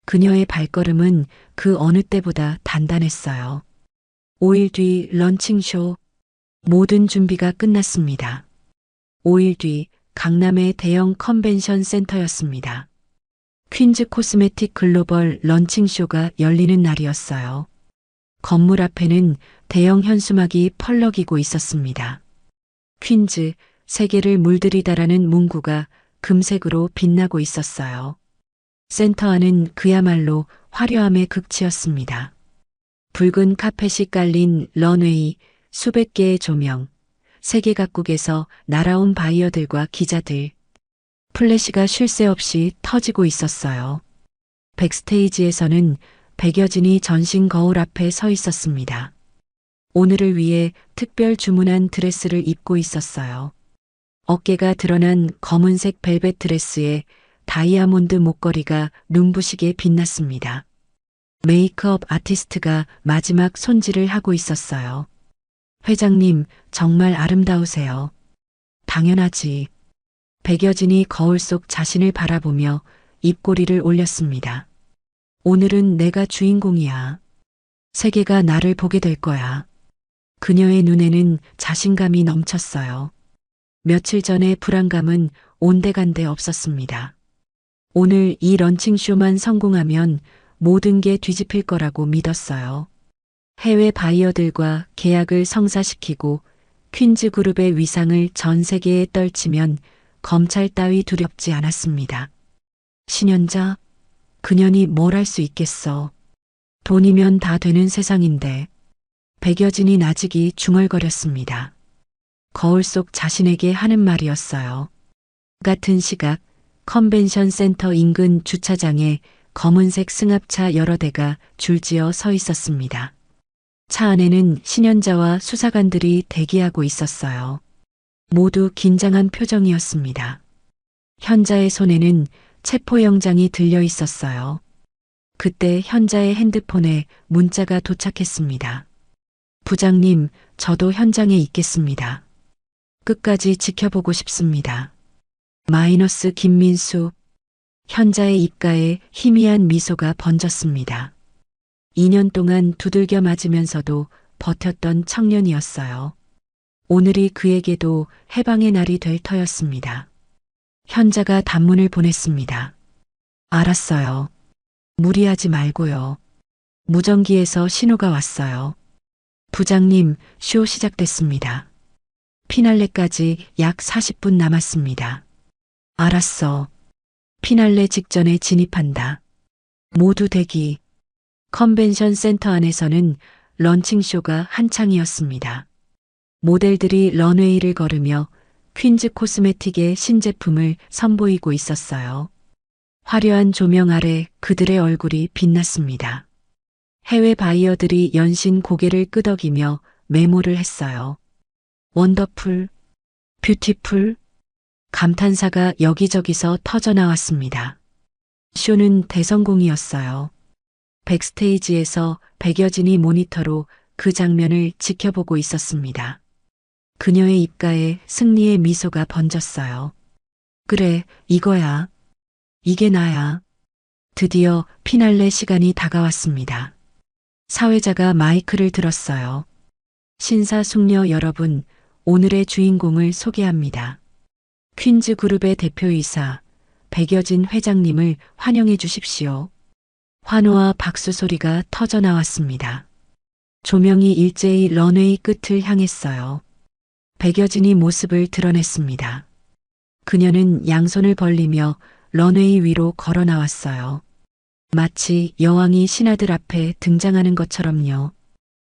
그녀의 발걸음은 그 어느 때보다 단단했어요. 5일 뒤 런칭쇼. 모든 준비가 끝났습니다. 5일 뒤 강남의 대형 컨벤션 센터였습니다. 퀸즈 코스메틱 글로벌 런칭쇼가 열리는 날이었어요. 건물 앞에는 대형 현수막이 펄럭이고 있었습니다. 퀸즈, 세계를 물들이다라는 문구가 금색으로 빛나고 있었어요. 센터 안은 그야말로 화려함의 극치였습니다. 붉은 카펫이 깔린 런웨이, 수백 개의 조명, 세계 각국에서 날아온 바이어들과 기자들, 플래시가 쉴 새 없이 터지고 있었어요. 백스테이지에서는 백여진이 전신 거울 앞에 서 있었습니다. 오늘을 위해 특별 주문한 드레스를 입고 있었어요. 어깨가 드러난 검은색 벨벳 드레스에 다이아몬드 목걸이가 눈부시게 빛났습니다. 메이크업 아티스트가 마지막 손질을 하고 있었어요. 회장님, 정말 아름다우세요. 당연하지. 백여진이 거울 속 자신을 바라보며 입꼬리를 올렸습니다. 오늘은 내가 주인공이야. 세계가 나를 보게 될 거야. 그녀의 눈에는 자신감이 넘쳤어요. 며칠 전의 불안감은 온데간데 없었습니다. 오늘 이 런칭쇼만 성공하면 모든 게 뒤집힐 거라고 믿었어요. 해외 바이어들과 계약을 성사시키고 퀸즈 그룹의 위상을 전 세계에 떨치면 검찰 따위 두렵지 않았습니다. 신현자, 그년이 뭘 할 수 있겠어. 돈이면 다 되는 세상인데. 백여진이 나직이 중얼거렸습니다. 거울 속 자신에게 하는 말이었어요. 같은 시각 컨벤션 센터 인근 주차장에 검은색 승합차 여러 대가 줄지어 서 있었습니다. 차 안에는 신현자와 수사관들이 대기하고 있었어요. 모두 긴장한 표정이었습니다. 현자의 손에는 체포영장이 들려 있었어요. 그때 현자의 핸드폰에 문자가 도착했습니다. 부장님, 저도 현장에 있겠습니다. 끝까지 지켜보고 싶습니다. 마이너스 김민수. 현자의 입가에 희미한 미소가 번졌습니다. 2년 동안 두들겨 맞으면서도 버텼던 청년이었어요. 오늘이 그에게도 해방의 날이 될 터였습니다. 현자가 단문을 보냈습니다. 알았어요. 무리하지 말고요. 무전기에서 신호가 왔어요. 부장님, 쇼 시작됐습니다. 피날레까지 약 40분 남았습니다. 알았어. 피날레 직전에 진입한다. 모두 대기. 컨벤션 센터 안에서는 런칭쇼가 한창이었습니다. 모델들이 런웨이를 걸으며 퀸즈 코스메틱의 신제품을 선보이고 있었어요. 화려한 조명 아래 그들의 얼굴이 빛났습니다. 해외 바이어들이 연신 고개를 끄덕이며 메모를 했어요. 원더풀, 뷰티풀, 감탄사가 여기저기서 터져나왔습니다. 쇼는 대성공이었어요. 백스테이지에서 백여진이 모니터로 그 장면을 지켜보고 있었습니다. 그녀의 입가에 승리의 미소가 번졌어요. 그래, 이거야. 이게 나야. 드디어 피날레 시간이 다가왔습니다. 사회자가 마이크를 들었어요. 신사숙녀 여러분, 오늘의 주인공을 소개합니다. 퀸즈 그룹의 대표이사 백여진 회장님을 환영해 주십시오. 환호와 박수 소리가 터져 나왔습니다. 조명이 일제히 런웨이 끝을 향했어요. 백여진이 모습을 드러냈습니다. 그녀는 양손을 벌리며 런웨이 위로 걸어 나왔어요. 마치 여왕이 신하들 앞에 등장하는 것처럼요.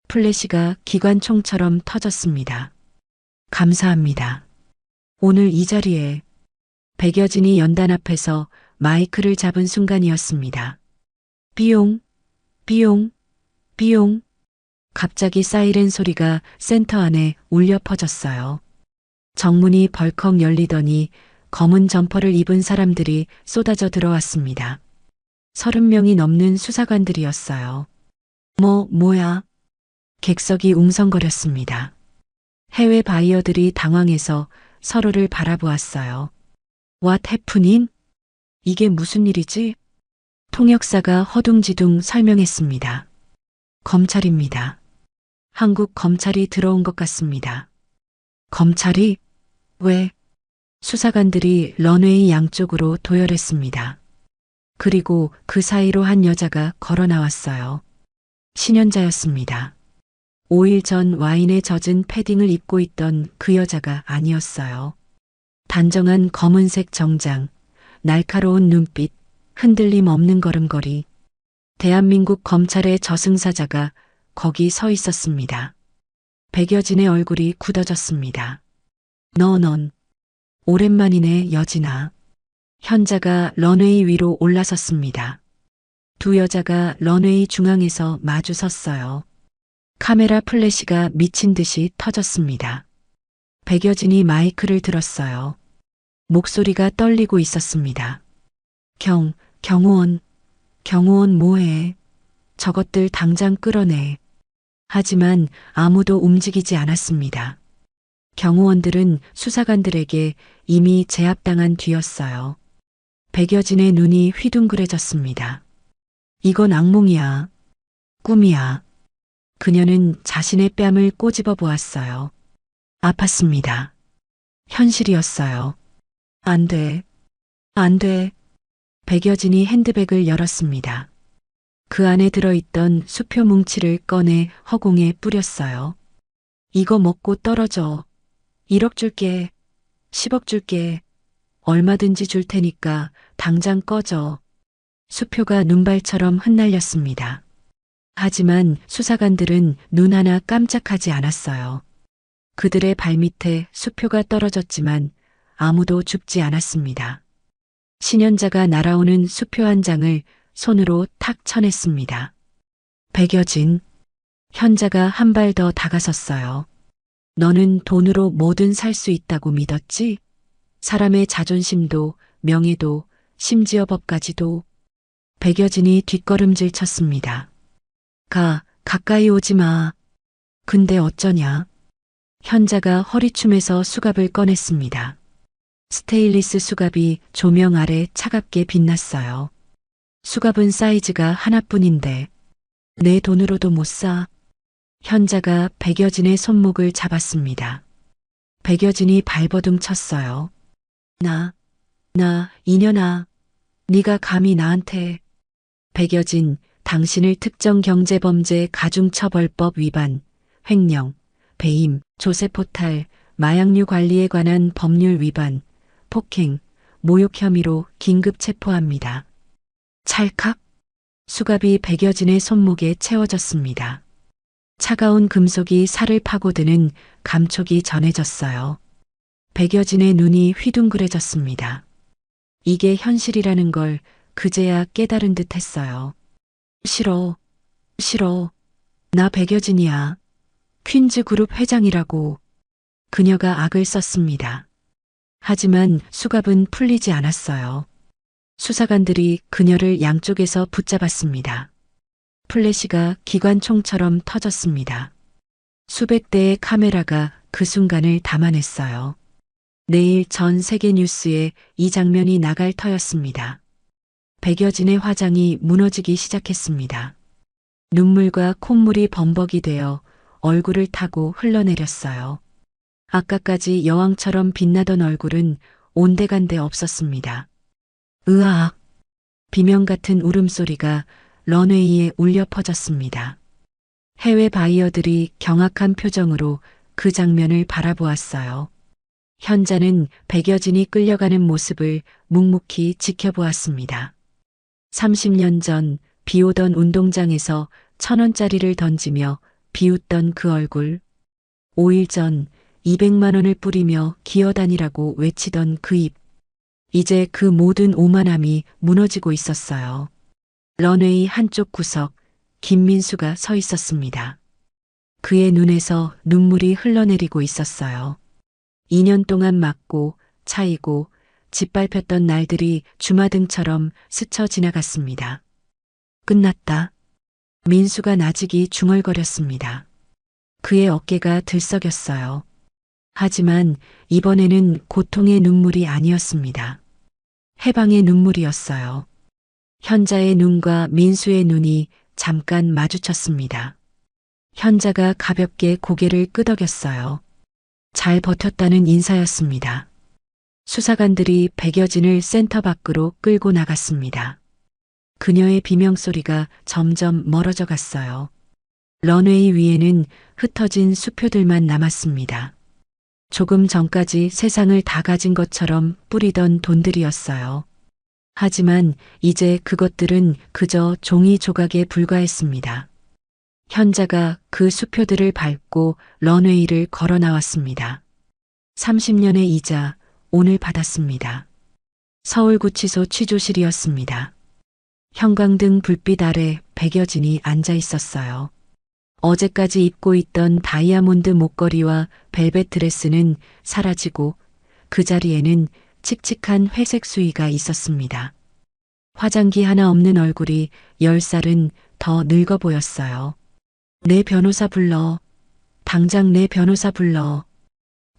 플래시가 기관총처럼 터졌습니다. 감사합니다. 오늘 이 자리에 백여진이 연단 앞에서 마이크를 잡은 순간이었습니다. 비용, 비용, 비용. 갑자기 사이렌 소리가 센터 안에 울려 퍼졌어요. 정문이 벌컥 열리더니 검은 점퍼를 입은 사람들이 쏟아져 들어왔습니다. 30명이 넘는 수사관들이었어요. 뭐야? 객석이 웅성거렸습니다. 해외 바이어들이 당황해서 서로를 바라보았어요. What happening? 이게 무슨 일이지? 통역사가 허둥지둥 설명했습니다. 검찰입니다. 한국 검찰이 들어온 것 같습니다. 검찰이? 왜? 수사관들이 런웨이 양쪽으로 도열했습니다. 그리고 그 사이로 한 여자가 걸어 나왔어요. 신현자였습니다. 5일 전 와인에 젖은 패딩을 입고 있던 그 여자가 아니었어요. 단정한 검은색 정장, 날카로운 눈빛, 흔들림 없는 걸음걸이. 대한민국 검찰의 저승사자가 거기 서 있었습니다. 백여진의 얼굴이 굳어졌습니다. 넌 오랜만이네, 여진아. 현자가 런웨이 위로 올라섰습니다. 두 여자가 런웨이 중앙에서 마주 섰어요. 카메라 플래시가 미친 듯이 터졌습니다. 백여진이 마이크를 들었어요. 목소리가 떨리고 있었습니다. 경호원 뭐해? 저것들 당장 끌어내. 하지만 아무도 움직이지 않았습니다. 경호원들은 수사관들에게 이미 제압당한 뒤였어요. 백여진의 눈이 휘둥그레졌습니다. 이건 악몽이야. 꿈이야. 그녀는 자신의 뺨을 꼬집어 보았어요. 아팠습니다. 현실이었어요. 안 돼. 백여진이 핸드백을 열었습니다. 그 안에 들어있던 수표 뭉치를 꺼내 허공에 뿌렸어요. 이거 먹고 떨어져. 1억 줄게. 10억 줄게. 얼마든지 줄 테니까 당장 꺼져. 수표가 눈발처럼 흩날렸습니다. 하지만 수사관들은 눈 하나 깜짝하지 않았어요. 그들의 발밑에 수표가 떨어졌지만 아무도 죽지 않았습니다. 신현자가 날아오는 수표 한 장을 손으로 탁 쳐냈습니다. 백여진, 현자가 한 발 더 다가섰어요. 너는 돈으로 뭐든 살 수 있다고 믿었지? 사람의 자존심도, 명예도, 심지어 법까지도. 백여진이 뒷걸음질 쳤습니다. 가까이 오지 마. 근데 어쩌냐? 현자가 허리춤에서 수갑을 꺼냈습니다. 스테인리스 수갑이 조명 아래 차갑게 빛났어요. 수갑은 사이즈가 하나뿐인데 내 돈으로도 못 사. 현자가 백여진의 손목을 잡았습니다. 백여진이 발버둥 쳤어요. 이년아, 네가 감히 나한테. 백여진, 당신을 특정경제범죄 가중처벌법 위반, 횡령, 배임, 조세포탈, 마약류 관리에 관한 법률 위반, 폭행, 모욕 혐의로 긴급 체포합니다. 찰칵, 수갑이 백여진의 손목에 채워졌습니다. 차가운 금속이 살을 파고드는 감촉이 전해졌어요. 백여진의 눈이 휘둥그레졌습니다. 이게 현실이라는 걸 그제야 깨달은 듯 했어요. 싫어. 나 백여진이야. 퀸즈 그룹 회장이라고. 그녀가 악을 썼습니다. 하지만 수갑은 풀리지 않았어요. 수사관들이 그녀를 양쪽에서 붙잡았습니다. 플래시가 기관총처럼 터졌습니다. 수백 대의 카메라가 그 순간을 담아냈어요. 내일 전 세계 뉴스에 이 장면이 나갈 터였습니다. 백여진의 화장이 무너지기 시작했습니다. 눈물과 콧물이 범벅이 되어 얼굴을 타고 흘러내렸어요. 아까까지 여왕처럼 빛나던 얼굴은 온데간데 없었습니다. 으악! 비명 같은 울음소리가 런웨이에 울려 퍼졌습니다. 해외 바이어들이 경악한 표정으로 그 장면을 바라보았어요. 현자는 백여진이 끌려가는 모습을 묵묵히 지켜보았습니다. 30년 전 비오던 운동장에서 1,000원짜리를 던지며 비웃던 그 얼굴. 5일 전 200만 원을 뿌리며 기어다니라고 외치던 그 입. 이제 그 모든 오만함이 무너지고 있었어요. 런웨이 한쪽 구석, 김민수가 서 있었습니다. 그의 눈에서 눈물이 흘러내리고 있었어요. 2년 동안 맞고 차이고 짓밟혔던 날들이 주마등처럼 스쳐 지나갔습니다. 끝났다. 민수가 나직이 중얼거렸습니다. 그의 어깨가 들썩였어요. 하지만 이번에는 고통의 눈물이 아니었습니다. 해방의 눈물이었어요. 현자의 눈과 민수의 눈이 잠깐 마주쳤습니다. 현자가 가볍게 고개를 끄덕였어요. 잘 버텼다는 인사였습니다. 수사관들이 백여진을 센터 밖으로 끌고 나갔습니다. 그녀의 비명소리가 점점 멀어져 갔어요. 런웨이 위에는 흩어진 수표들만 남았습니다. 조금 전까지 세상을 다 가진 것처럼 뿌리던 돈들이었어요. 하지만 이제 그것들은 그저 종이 조각에 불과했습니다. 현자가 그 수표들을 밟고 런웨이를 걸어 나왔습니다. 30년의 이자 오늘 받았습니다. 서울구치소 취조실이었습니다. 형광등 불빛 아래 백여진이 앉아 있었어요. 어제까지 입고 있던 다이아몬드 목걸이와 벨벳 드레스는 사라지고 그 자리에는 칙칙한 회색 수의가 있었습니다. 화장기 하나 없는 얼굴이 10살은 더 늙어 보였어요. 내 변호사 불러. 당장 내 변호사 불러.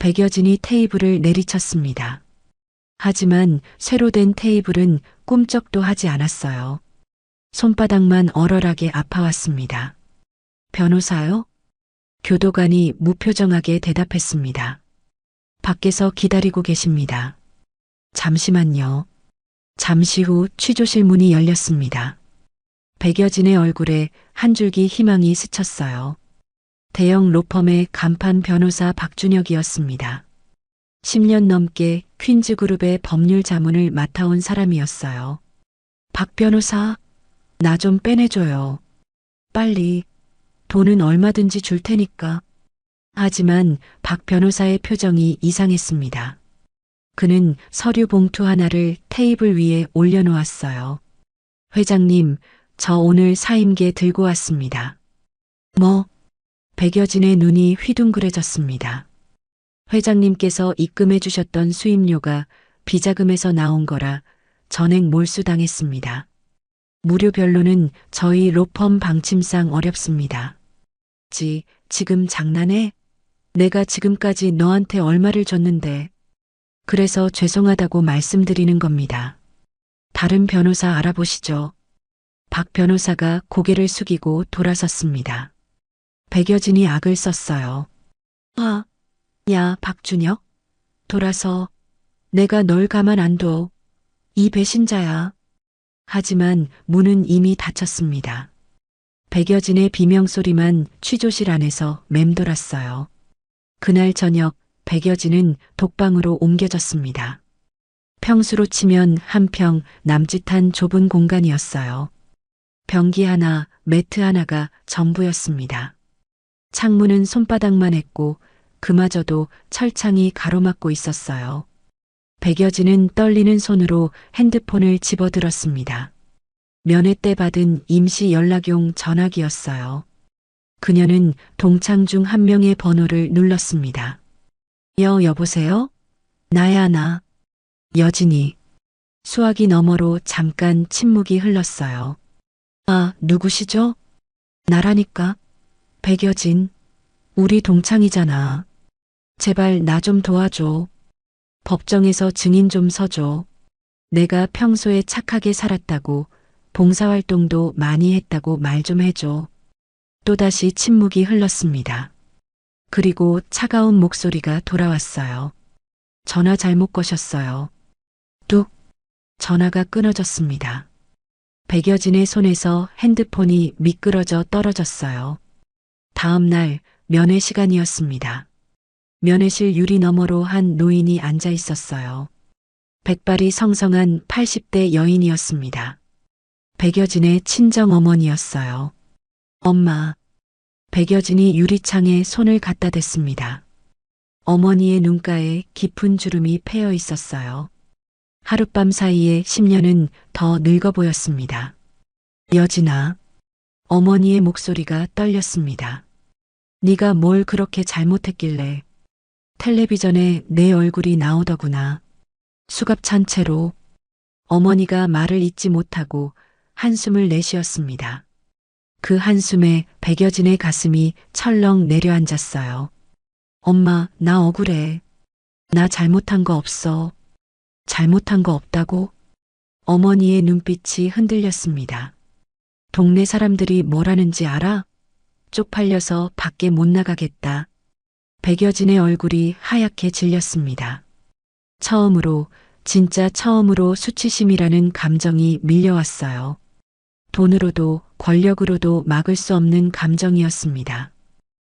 백여진이 테이블을 내리쳤습니다. 하지만 새로 된 테이블은 꿈쩍도 하지 않았어요. 손바닥만 얼얼하게 아파왔습니다. 변호사요? 교도관이 무표정하게 대답했습니다. 밖에서 기다리고 계십니다. 잠시만요. 잠시 후 취조실 문이 열렸습니다. 백여진의 얼굴에 한 줄기 희망이 스쳤어요. 대형 로펌의 간판 변호사 박준혁이었습니다. 10년 넘게 퀸즈그룹의 법률 자문을 맡아온 사람이었어요. 박 변호사, 나 좀 빼내줘요. 빨리. 돈은 얼마든지 줄 테니까. 하지만 박 변호사의 표정이 이상했습니다. 그는 서류 봉투 하나를 테이블 위에 올려놓았어요. 회장님, 저 오늘 사임계 들고 왔습니다. 뭐? 백여진의 눈이 휘둥그레졌습니다. 회장님께서 입금해 주셨던 수임료가 비자금에서 나온 거라 전액 몰수당했습니다. 무료 변론은 저희 로펌 방침상 어렵습니다. 지금 장난해? 내가 지금까지 너한테 얼마를 줬는데. 그래서 죄송하다고 말씀드리는 겁니다. 다른 변호사 알아보시죠. 박 변호사가 고개를 숙이고 돌아섰습니다. 백여진이 악을 썼어요. 야, 박준혁. 돌아서. 내가 널 가만 안 둬. 이 배신자야. 하지만 문은 이미 닫혔습니다. 백여진의 비명소리만 취조실 안에서 맴돌았어요. 그날 저녁 백여진은 독방으로 옮겨졌습니다. 평수로 치면 한 평 남짓한 좁은 공간이었어요. 변기 하나, 매트 하나가 전부였습니다. 창문은 손바닥만 했고 그마저도 철창이 가로막고 있었어요. 백여진은 떨리는 손으로 핸드폰을 집어들었습니다. 면회 때 받은 임시 연락용 전화기였어요. 그녀는 동창 중 한 명의 번호를 눌렀습니다. 여보세요? 나야, 나. 여진이. 수화기 너머로 잠깐 침묵이 흘렀어요. 누구시죠? 나라니까. 백여진. 우리 동창이잖아. 제발 나 좀 도와줘. 법정에서 증인 좀 서줘. 내가 평소에 착하게 살았다고, 봉사활동도 많이 했다고 말 좀 해줘. 또다시 침묵이 흘렀습니다. 그리고 차가운 목소리가 돌아왔어요. 전화 잘못 거셨어요. 뚝. 전화가 끊어졌습니다. 백여진의 손에서 핸드폰이 미끄러져 떨어졌어요. 다음 날 면회 시간이었습니다. 면회실 유리 너머로 한 노인이 앉아 있었어요. 백발이 성성한 80대 여인이었습니다. 백여진의 친정 어머니였어요. 엄마. 백여진이 유리창에 손을 갖다 댔습니다. 어머니의 눈가에 깊은 주름이 패여 있었어요. 하룻밤 사이에 10년은 더 늙어 보였습니다. 여진아. 어머니의 목소리가 떨렸습니다. 네가 뭘 그렇게 잘못했길래. 텔레비전에 내 얼굴이 나오더구나. 수갑찬 채로. 어머니가 말을 잇지 못하고 한숨을 내쉬었습니다. 그 한숨에 백여진의 가슴이 철렁 내려앉았어요. 엄마, 나 억울해. 나 잘못한 거 없어. 잘못한 거 없다고? 어머니의 눈빛이 흔들렸습니다. 동네 사람들이 뭐라는지 알아? 쪽팔려서 밖에 못 나가겠다. 백여진의 얼굴이 하얗게 질렸습니다. 처음으로, 진짜 처음으로 수치심이라는 감정이 밀려왔어요. 돈으로도 권력으로도 막을 수 없는 감정이었습니다.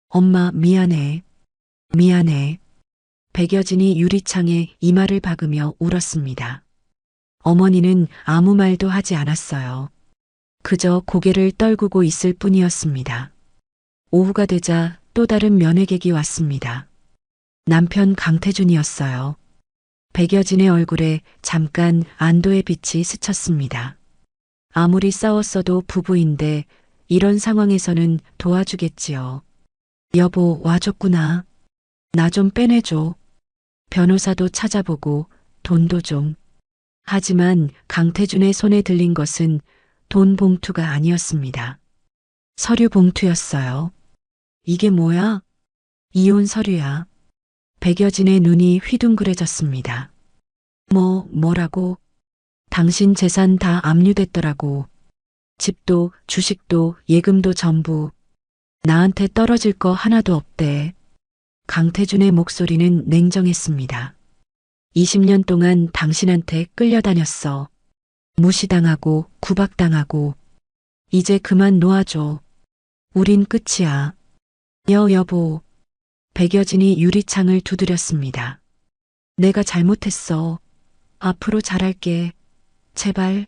엄마, 미안해. 미안해. 백여진이 유리창에 이마를 박으며 울었습니다. 어머니는 아무 말도 하지 않았어요. 그저 고개를 떨구고 있을 뿐이었습니다. 오후가 되자 또 다른 면회객이 왔습니다. 남편 강태준이었어요. 백여진의 얼굴에 잠깐 안도의 빛이 스쳤습니다. 아무리 싸웠어도 부부인데 이런 상황에서는 도와주겠지요. 여보, 와줬구나. 나 좀 빼내줘. 변호사도 찾아보고 돈도 좀. 하지만 강태준의 손에 들린 것은 돈 봉투가 아니었습니다. 서류 봉투였어요. 이게 뭐야? 이혼 서류야. 백여진의 눈이 휘둥그레졌습니다. 뭐라고? 당신 재산 다 압류됐더라고. 집도 주식도 예금도 전부. 나한테 떨어질 거 하나도 없대. 강태준의 목소리는 냉정했습니다. 20년 동안 당신한테 끌려다녔어. 무시당하고 구박당하고. 이제 그만 놓아줘. 우린 끝이야. 여보. 백여진이 유리창을 두드렸습니다. 내가 잘못했어. 앞으로 잘할게. 제발.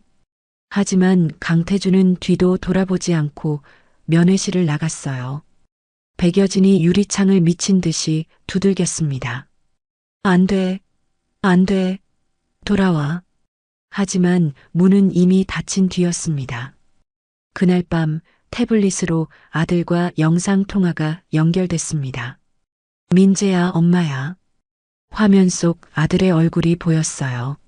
하지만 강태준은 뒤도 돌아보지 않고 면회실을 나갔어요. 백여진이 유리창을 미친 듯이 두들겼습니다. 안 돼, 안 돼, 돌아와. 하지만 문은 이미 닫힌 뒤였습니다. 그날 밤 태블릿으로 아들과 영상통화가 연결됐습니다. 민재야, 엄마야. 화면 속 아들의 얼굴이 보였어요.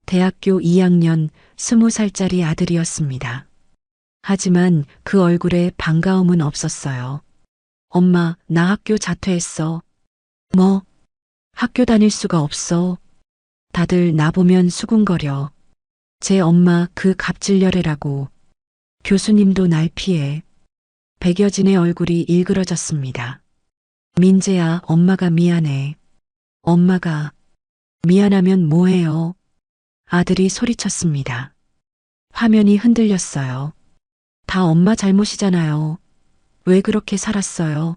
대학교 2학년 20살짜리 아들이었습니다. 하지만 그 얼굴에 반가움은 없었어요. 엄마, 나 학교 자퇴했어. 뭐? 학교 다닐 수가 없어. 다들 나보면 수군거려. 제 엄마 그 갑질녀래라고. 교수님도 날 피해. 백여진의 얼굴이 일그러졌습니다. 민재야, 엄마가 미안해. 엄마가 미안하면 뭐해요? 아들이 소리쳤습니다. 화면이 흔들렸어요. 다 엄마 잘못이잖아요. 왜 그렇게 살았어요?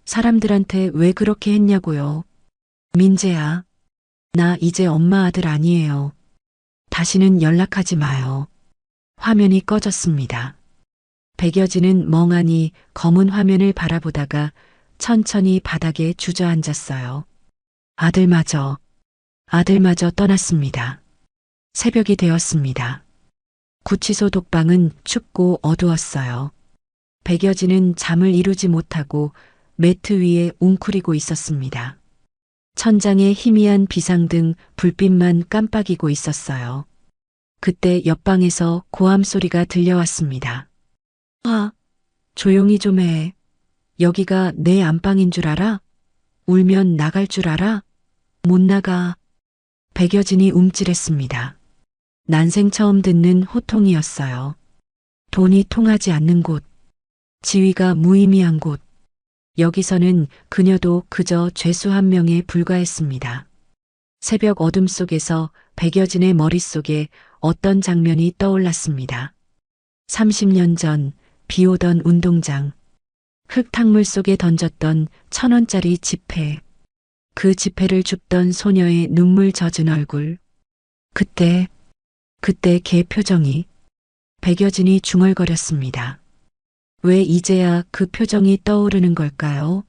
사람들한테 왜 그렇게 했냐고요? 민재야, 나 이제 엄마 아들 아니에요. 다시는 연락하지 마요. 화면이 꺼졌습니다. 백여진은 멍하니 검은 화면을 바라보다가 천천히 바닥에 주저앉았어요. 아들마저 떠났습니다. 새벽이 되었습니다. 구치소 독방은 춥고 어두웠어요. 백여진은 잠을 이루지 못하고 매트 위에 웅크리고 있었습니다. 천장에 희미한 비상등 불빛만 깜빡이고 있었어요. 그때 옆방에서 고함 소리가 들려왔습니다. 조용히 좀 해. 여기가 내 안방인 줄 알아? 울면 나갈 줄 알아? 못 나가. 백여진이 움찔했습니다. 난생 처음 듣는 호통이었어요. 돈이 통하지 않는 곳, 지위가 무의미한 곳, 여기서는 그녀도 그저 죄수 한 명에 불과했습니다. 새벽 어둠 속에서 백여진의 머릿속에 어떤 장면이 떠올랐습니다. 30년 전 비 오던 운동장, 흙탕물 속에 던졌던 1,000원짜리 지폐, 그 지폐를 줍던 소녀의 눈물 젖은 얼굴. 그때 걔 표정이. 백여진이 중얼거렸습니다. 왜 이제야 그 표정이 떠오르는 걸까요?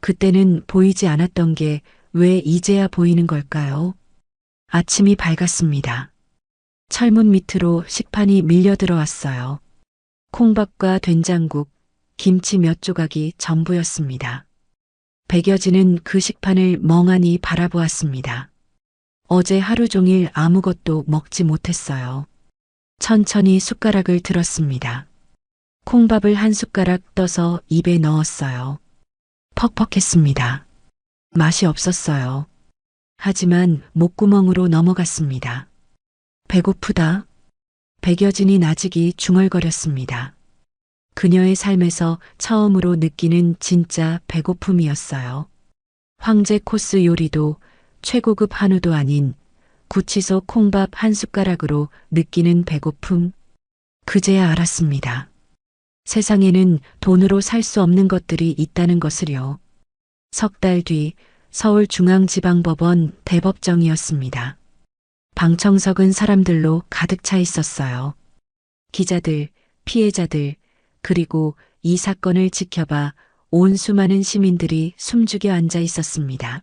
그때는 보이지 않았던 게 왜 이제야 보이는 걸까요? 아침이 밝았습니다. 철문 밑으로 식판이 밀려 들어왔어요. 콩밥과 된장국, 김치 몇 조각이 전부였습니다. 백여진은 그 식판을 멍하니 바라보았습니다. 어제 하루 종일 아무것도 먹지 못했어요. 천천히 숟가락을 들었습니다. 콩밥을 한 숟가락 떠서 입에 넣었어요. 퍽퍽했습니다. 맛이 없었어요. 하지만 목구멍으로 넘어갔습니다. 배고프다. 백여진이 나직이 중얼거렸습니다. 그녀의 삶에서 처음으로 느끼는 진짜 배고픔이었어요. 황제 코스 요리도 최고급 한우도 아닌 구치소 콩밥 한 숟가락으로 느끼는 배고픔. 그제야 알았습니다. 세상에는 돈으로 살 수 없는 것들이 있다는 것을요. 석 달 뒤 서울중앙지방법원 대법정이었습니다. 방청석은 사람들로 가득 차 있었어요. 기자들, 피해자들, 그리고 이 사건을 지켜봐 온 수많은 시민들이 숨죽여 앉아 있었습니다.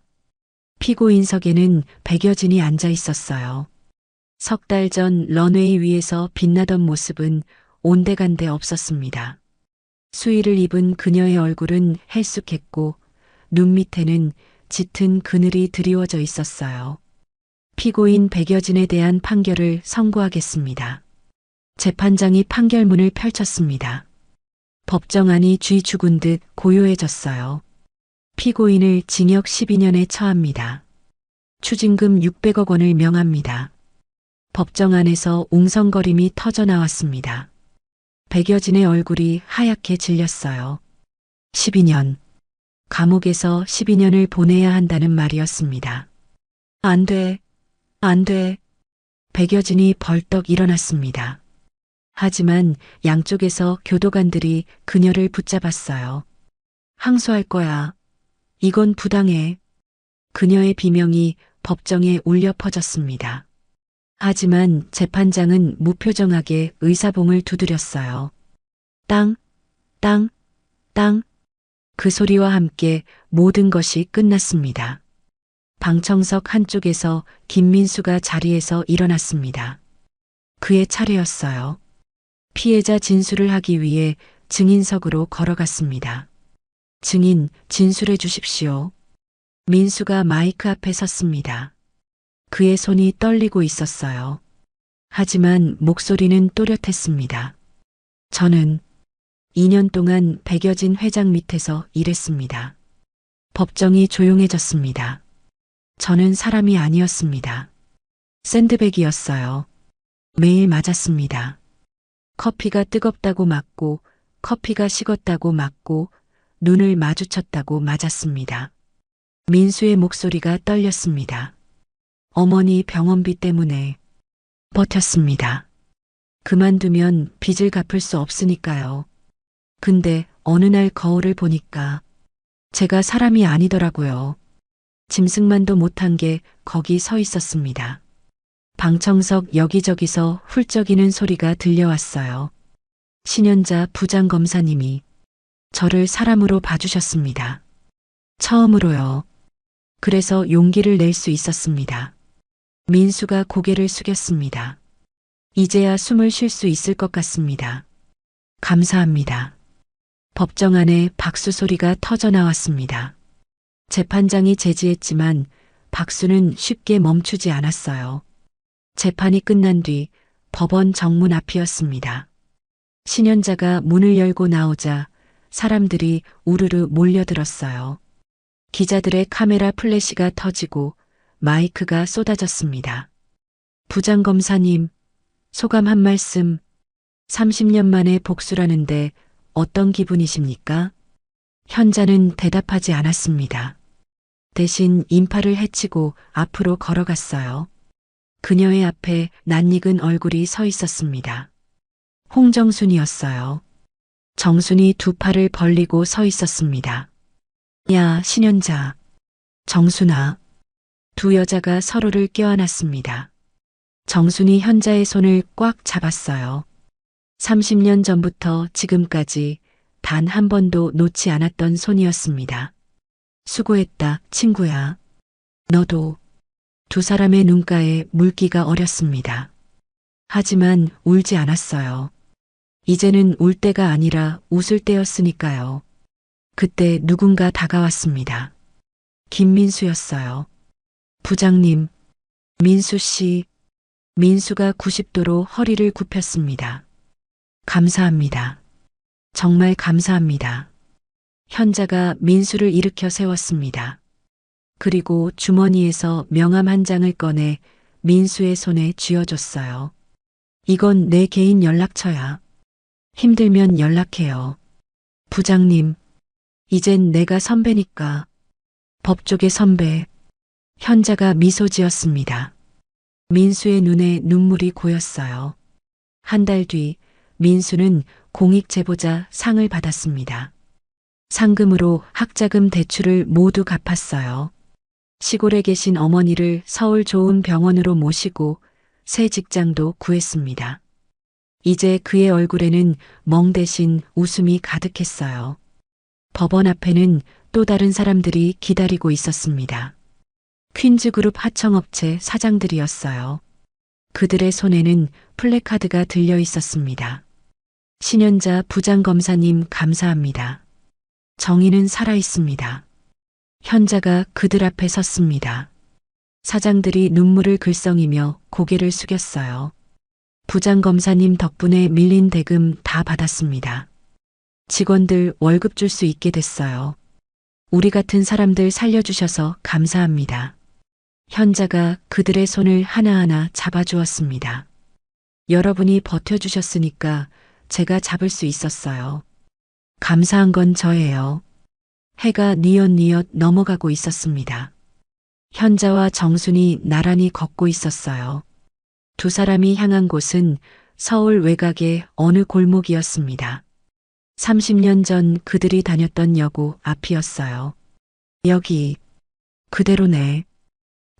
피고인석에는 백여진이 앉아 있었어요. 석 달 전 런웨이 위에서 빛나던 모습은 온데간데 없었습니다. 수의를 입은 그녀의 얼굴은 헬쑥했고 눈 밑에는 짙은 그늘이 드리워져 있었어요. 피고인 백여진에 대한 판결을 선고하겠습니다. 재판장이 판결문을 펼쳤습니다. 법정 안이 쥐 죽은 듯 고요해졌어요. 피고인을 징역 12년에 처합니다. 추징금 600억 원을 명합니다. 법정 안에서 웅성거림이 터져 나왔습니다. 백여진의 얼굴이 하얗게 질렸어요. 12년. 감옥에서 12년을 보내야 한다는 말이었습니다. 안 돼. 안 돼. 백여진이 벌떡 일어났습니다. 하지만 양쪽에서 교도관들이 그녀를 붙잡았어요. 항소할 거야. 이건 부당해. 그녀의 비명이 법정에 울려 퍼졌습니다. 하지만 재판장은 무표정하게 의사봉을 두드렸어요. 땅. 그 소리와 함께 모든 것이 끝났습니다. 방청석 한쪽에서 김민수가 자리에서 일어났습니다. 그의 차례였어요. 피해자 진술을 하기 위해 증인석으로 걸어갔습니다. 증인, 진술해 주십시오. 민수가 마이크 앞에 섰습니다. 그의 손이 떨리고 있었어요. 하지만 목소리는 또렷했습니다. 저는 2년 동안 백여진 회장 밑에서 일했습니다. 법정이 조용해졌습니다. 저는 사람이 아니었습니다. 샌드백이었어요. 매일 맞았습니다. 커피가 뜨겁다고 맞고, 커피가 식었다고 맞고, 눈을 마주쳤다고 맞았습니다. 민수의 목소리가 떨렸습니다. 어머니 병원비 때문에 버텼습니다. 그만두면 빚을 갚을 수 없으니까요. 근데 어느 날 거울을 보니까 제가 사람이 아니더라고요. 짐승만도 못한 게 거기 서 있었습니다. 방청석 여기저기서 훌쩍이는 소리가 들려왔어요. 신현자 부장검사님이 저를 사람으로 봐주셨습니다. 처음으로요. 그래서 용기를 낼 수 있었습니다. 민수가 고개를 숙였습니다. 이제야 숨을 쉴 수 있을 것 같습니다. 감사합니다. 법정 안에 박수 소리가 터져 나왔습니다. 재판장이 제지했지만 박수는 쉽게 멈추지 않았어요. 재판이 끝난 뒤 법원 정문 앞이었습니다. 신현자가 문을 열고 나오자 사람들이 우르르 몰려들었어요. 기자들의 카메라 플래시가 터지고 마이크가 쏟아졌습니다. 부장검사님, 소감 한 말씀. 30년 만에 복수라는데 어떤 기분이십니까? 현자는 대답하지 않았습니다. 대신 인파를 헤치고 앞으로 걸어갔어요. 그녀의 앞에 낯익은 얼굴이 서 있었습니다. 홍정순이었어요. 정순이 두 팔을 벌리고 서 있었습니다. 야, 신현자. 정순아. 두 여자가 서로를 껴안았습니다. 정순이 현자의 손을 꽉 잡았어요. 30년 전부터 지금까지 단 한 번도 놓지 않았던 손이었습니다. 수고했다, 친구야. 너도. 두 사람의 눈가에 물기가 어렸습니다. 하지만 울지 않았어요. 이제는 울 때가 아니라 웃을 때였으니까요. 그때 누군가 다가왔습니다. 김민수였어요. 부장님, 민수 씨. 민수가 90도로 허리를 굽혔습니다. 감사합니다. 정말 감사합니다. 현자가 민수를 일으켜 세웠습니다. 그리고 주머니에서 명함 한 장을 꺼내 민수의 손에 쥐어줬어요. 이건 내 개인 연락처야. 힘들면 연락해요. 부장님, 이젠 내가 선배니까. 법조계 선배. 현자가 미소 지었습니다. 민수의 눈에 눈물이 고였어요. 한 달 뒤 민수는 공익제보자 상을 받았습니다. 상금으로 학자금 대출을 모두 갚았어요. 시골에 계신 어머니를 서울 좋은 병원으로 모시고 새 직장도 구했습니다. 이제 그의 얼굴에는 멍 대신 웃음이 가득했어요. 법원 앞에는 또 다른 사람들이 기다리고 있었습니다. 퀸즈그룹 하청업체 사장들이었어요. 그들의 손에는 플래카드가 들려 있었습니다. 신현자 부장검사님 감사합니다. 정의는 살아있습니다. 현자가 그들 앞에 섰습니다. 사장들이 눈물을 글썽이며 고개를 숙였어요. 부장검사님 덕분에 밀린 대금 다 받았습니다. 직원들 월급 줄 수 있게 됐어요. 우리 같은 사람들 살려주셔서 감사합니다. 현자가 그들의 손을 하나하나 잡아주었습니다. 여러분이 버텨주셨으니까 제가 잡을 수 있었어요. 감사한 건 저예요. 해가 뉘엿뉘엿 넘어가고 있었습니다. 현자와 정순이 나란히 걷고 있었어요. 두 사람이 향한 곳은 서울 외곽의 어느 골목이었습니다. 30년 전 그들이 다녔던 여고 앞이었어요. 여기, 그대로네.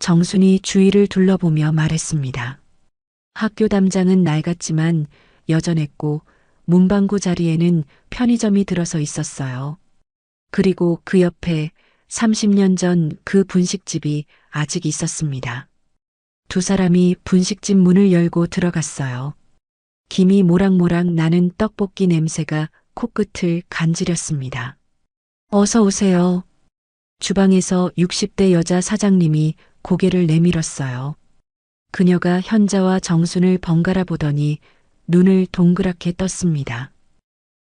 정순이 주위를 둘러보며 말했습니다. 학교 담장은 낡았지만 여전했고 문방구 자리에는 편의점이 들어서 있었어요. 그리고 그 옆에 30년 전 그 분식집이 아직 있었습니다. 두 사람이 분식집 문을 열고 들어갔어요. 김이 모락모락 나는 떡볶이 냄새가 코끝을 간지렸습니다. 어서 오세요. 주방에서 60대 여자 사장님이 고개를 내밀었어요. 그녀가 현자와 정순을 번갈아 보더니 눈을 동그랗게 떴습니다.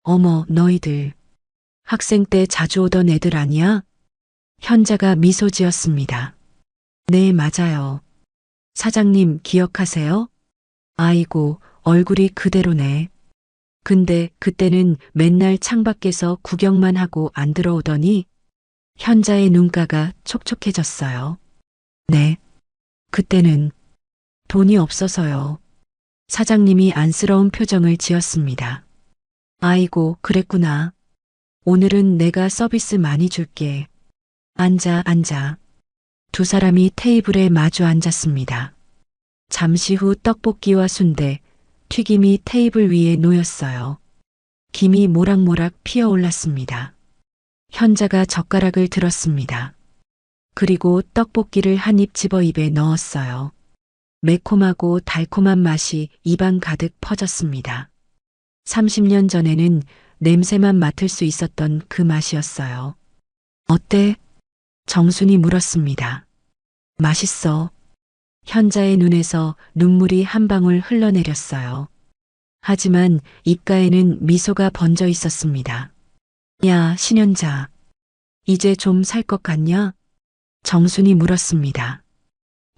어머, 너희들. 학생 때 자주 오던 애들 아니야? 현자가 미소 지었습니다. 네, 맞아요. 사장님 기억하세요? 아이고, 얼굴이 그대로네. 근데 그때는 맨날 창밖에서 구경만 하고 안 들어오더니 현자의 눈가가 촉촉해졌어요. 네. 그때는 돈이 없어서요. 사장님이 안쓰러운 표정을 지었습니다. 아이고, 그랬구나. 오늘은 내가 서비스 많이 줄게. 앉아. 두 사람이 테이블에 마주 앉았습니다. 잠시 후 떡볶이와 순대, 튀김이 테이블 위에 놓였어요. 김이 모락모락 피어올랐습니다. 현자가 젓가락을 들었습니다. 그리고 떡볶이를 한 입 집어 입에 넣었어요. 매콤하고 달콤한 맛이 입안 가득 퍼졌습니다. 30년 전에는 냄새만 맡을 수 있었던 그 맛이었어요. 어때? 정순이 물었습니다. 맛있어. 현자의 눈에서 눈물이 한 방울 흘러내렸어요. 하지만 입가에는 미소가 번져 있었습니다. 야, 신현자. 이제 좀 살 것 같냐? 정순이 물었습니다.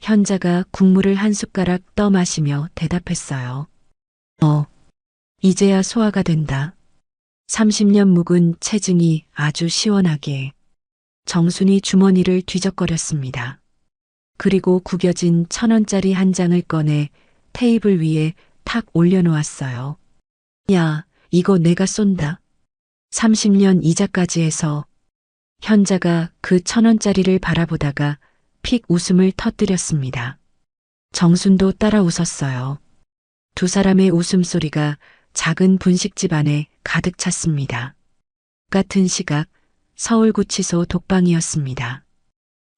현자가 국물을 한 숟가락 떠 마시며 대답했어요. 이제야 소화가 된다. 30년 묵은 체증이 아주 시원하게. 정순이 주머니를 뒤적거렸습니다. 그리고 구겨진 1,000원짜리 한 장을 꺼내 테이블 위에 탁 올려놓았어요. 야, 이거 내가 쏜다. 30년 이자까지 해서. 현자가 그 1,000원짜리를 바라보다가 픽 웃음을 터뜨렸습니다. 정순도 따라 웃었어요. 두 사람의 웃음소리가 작은 분식집 안에 가득 찼습니다. 같은 시각 서울구치소 독방이었습니다.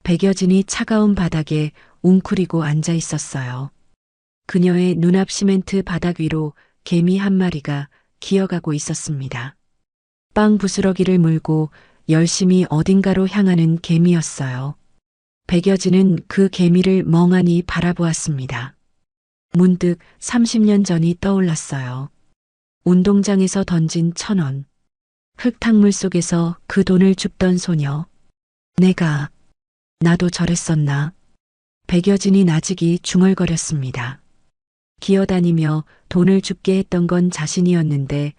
백여진이 차가운 바닥에 웅크리고 앉아 있었어요. 그녀의 눈앞 시멘트 바닥 위로 개미 한 마리가 기어가고 있었습니다. 빵 부스러기를 물고 열심히 어딘가로 향하는 개미였어요. 백여진은 그 개미를 멍하니 바라보았습니다. 문득 30년 전이 떠올랐어요. 운동장에서 던진 1,000원. 흙탕물 속에서 그 돈을 줍던 소녀. 나도 저랬었나. 백여진이 나직이 중얼거렸습니다. 기어다니며 돈을 줍게 했던 건 자신이었는데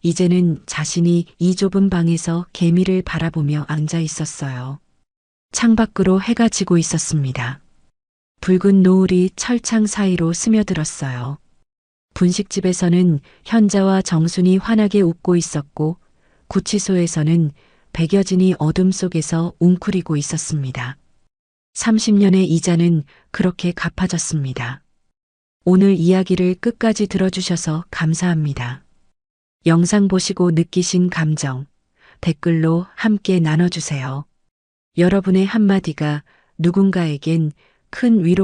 이제는 자신이 이 좁은 방에서 개미를 바라보며 앉아 있었어요. 창밖으로 해가 지고 있었습니다. 붉은 노을이 철창 사이로 스며들었어요. 분식집에서는 현자와 정순이 환하게 웃고 있었고 구치소에서는 백여진이 어둠 속에서 웅크리고 있었습니다. 30년의 이자는 그렇게 갚아졌습니다. 오늘 이야기를 끝까지 들어주셔서 감사합니다. 영상 보시고 느끼신 감정, 댓글로 함께 나눠주세요. 여러분의 한마디가 누군가에겐 큰 위로가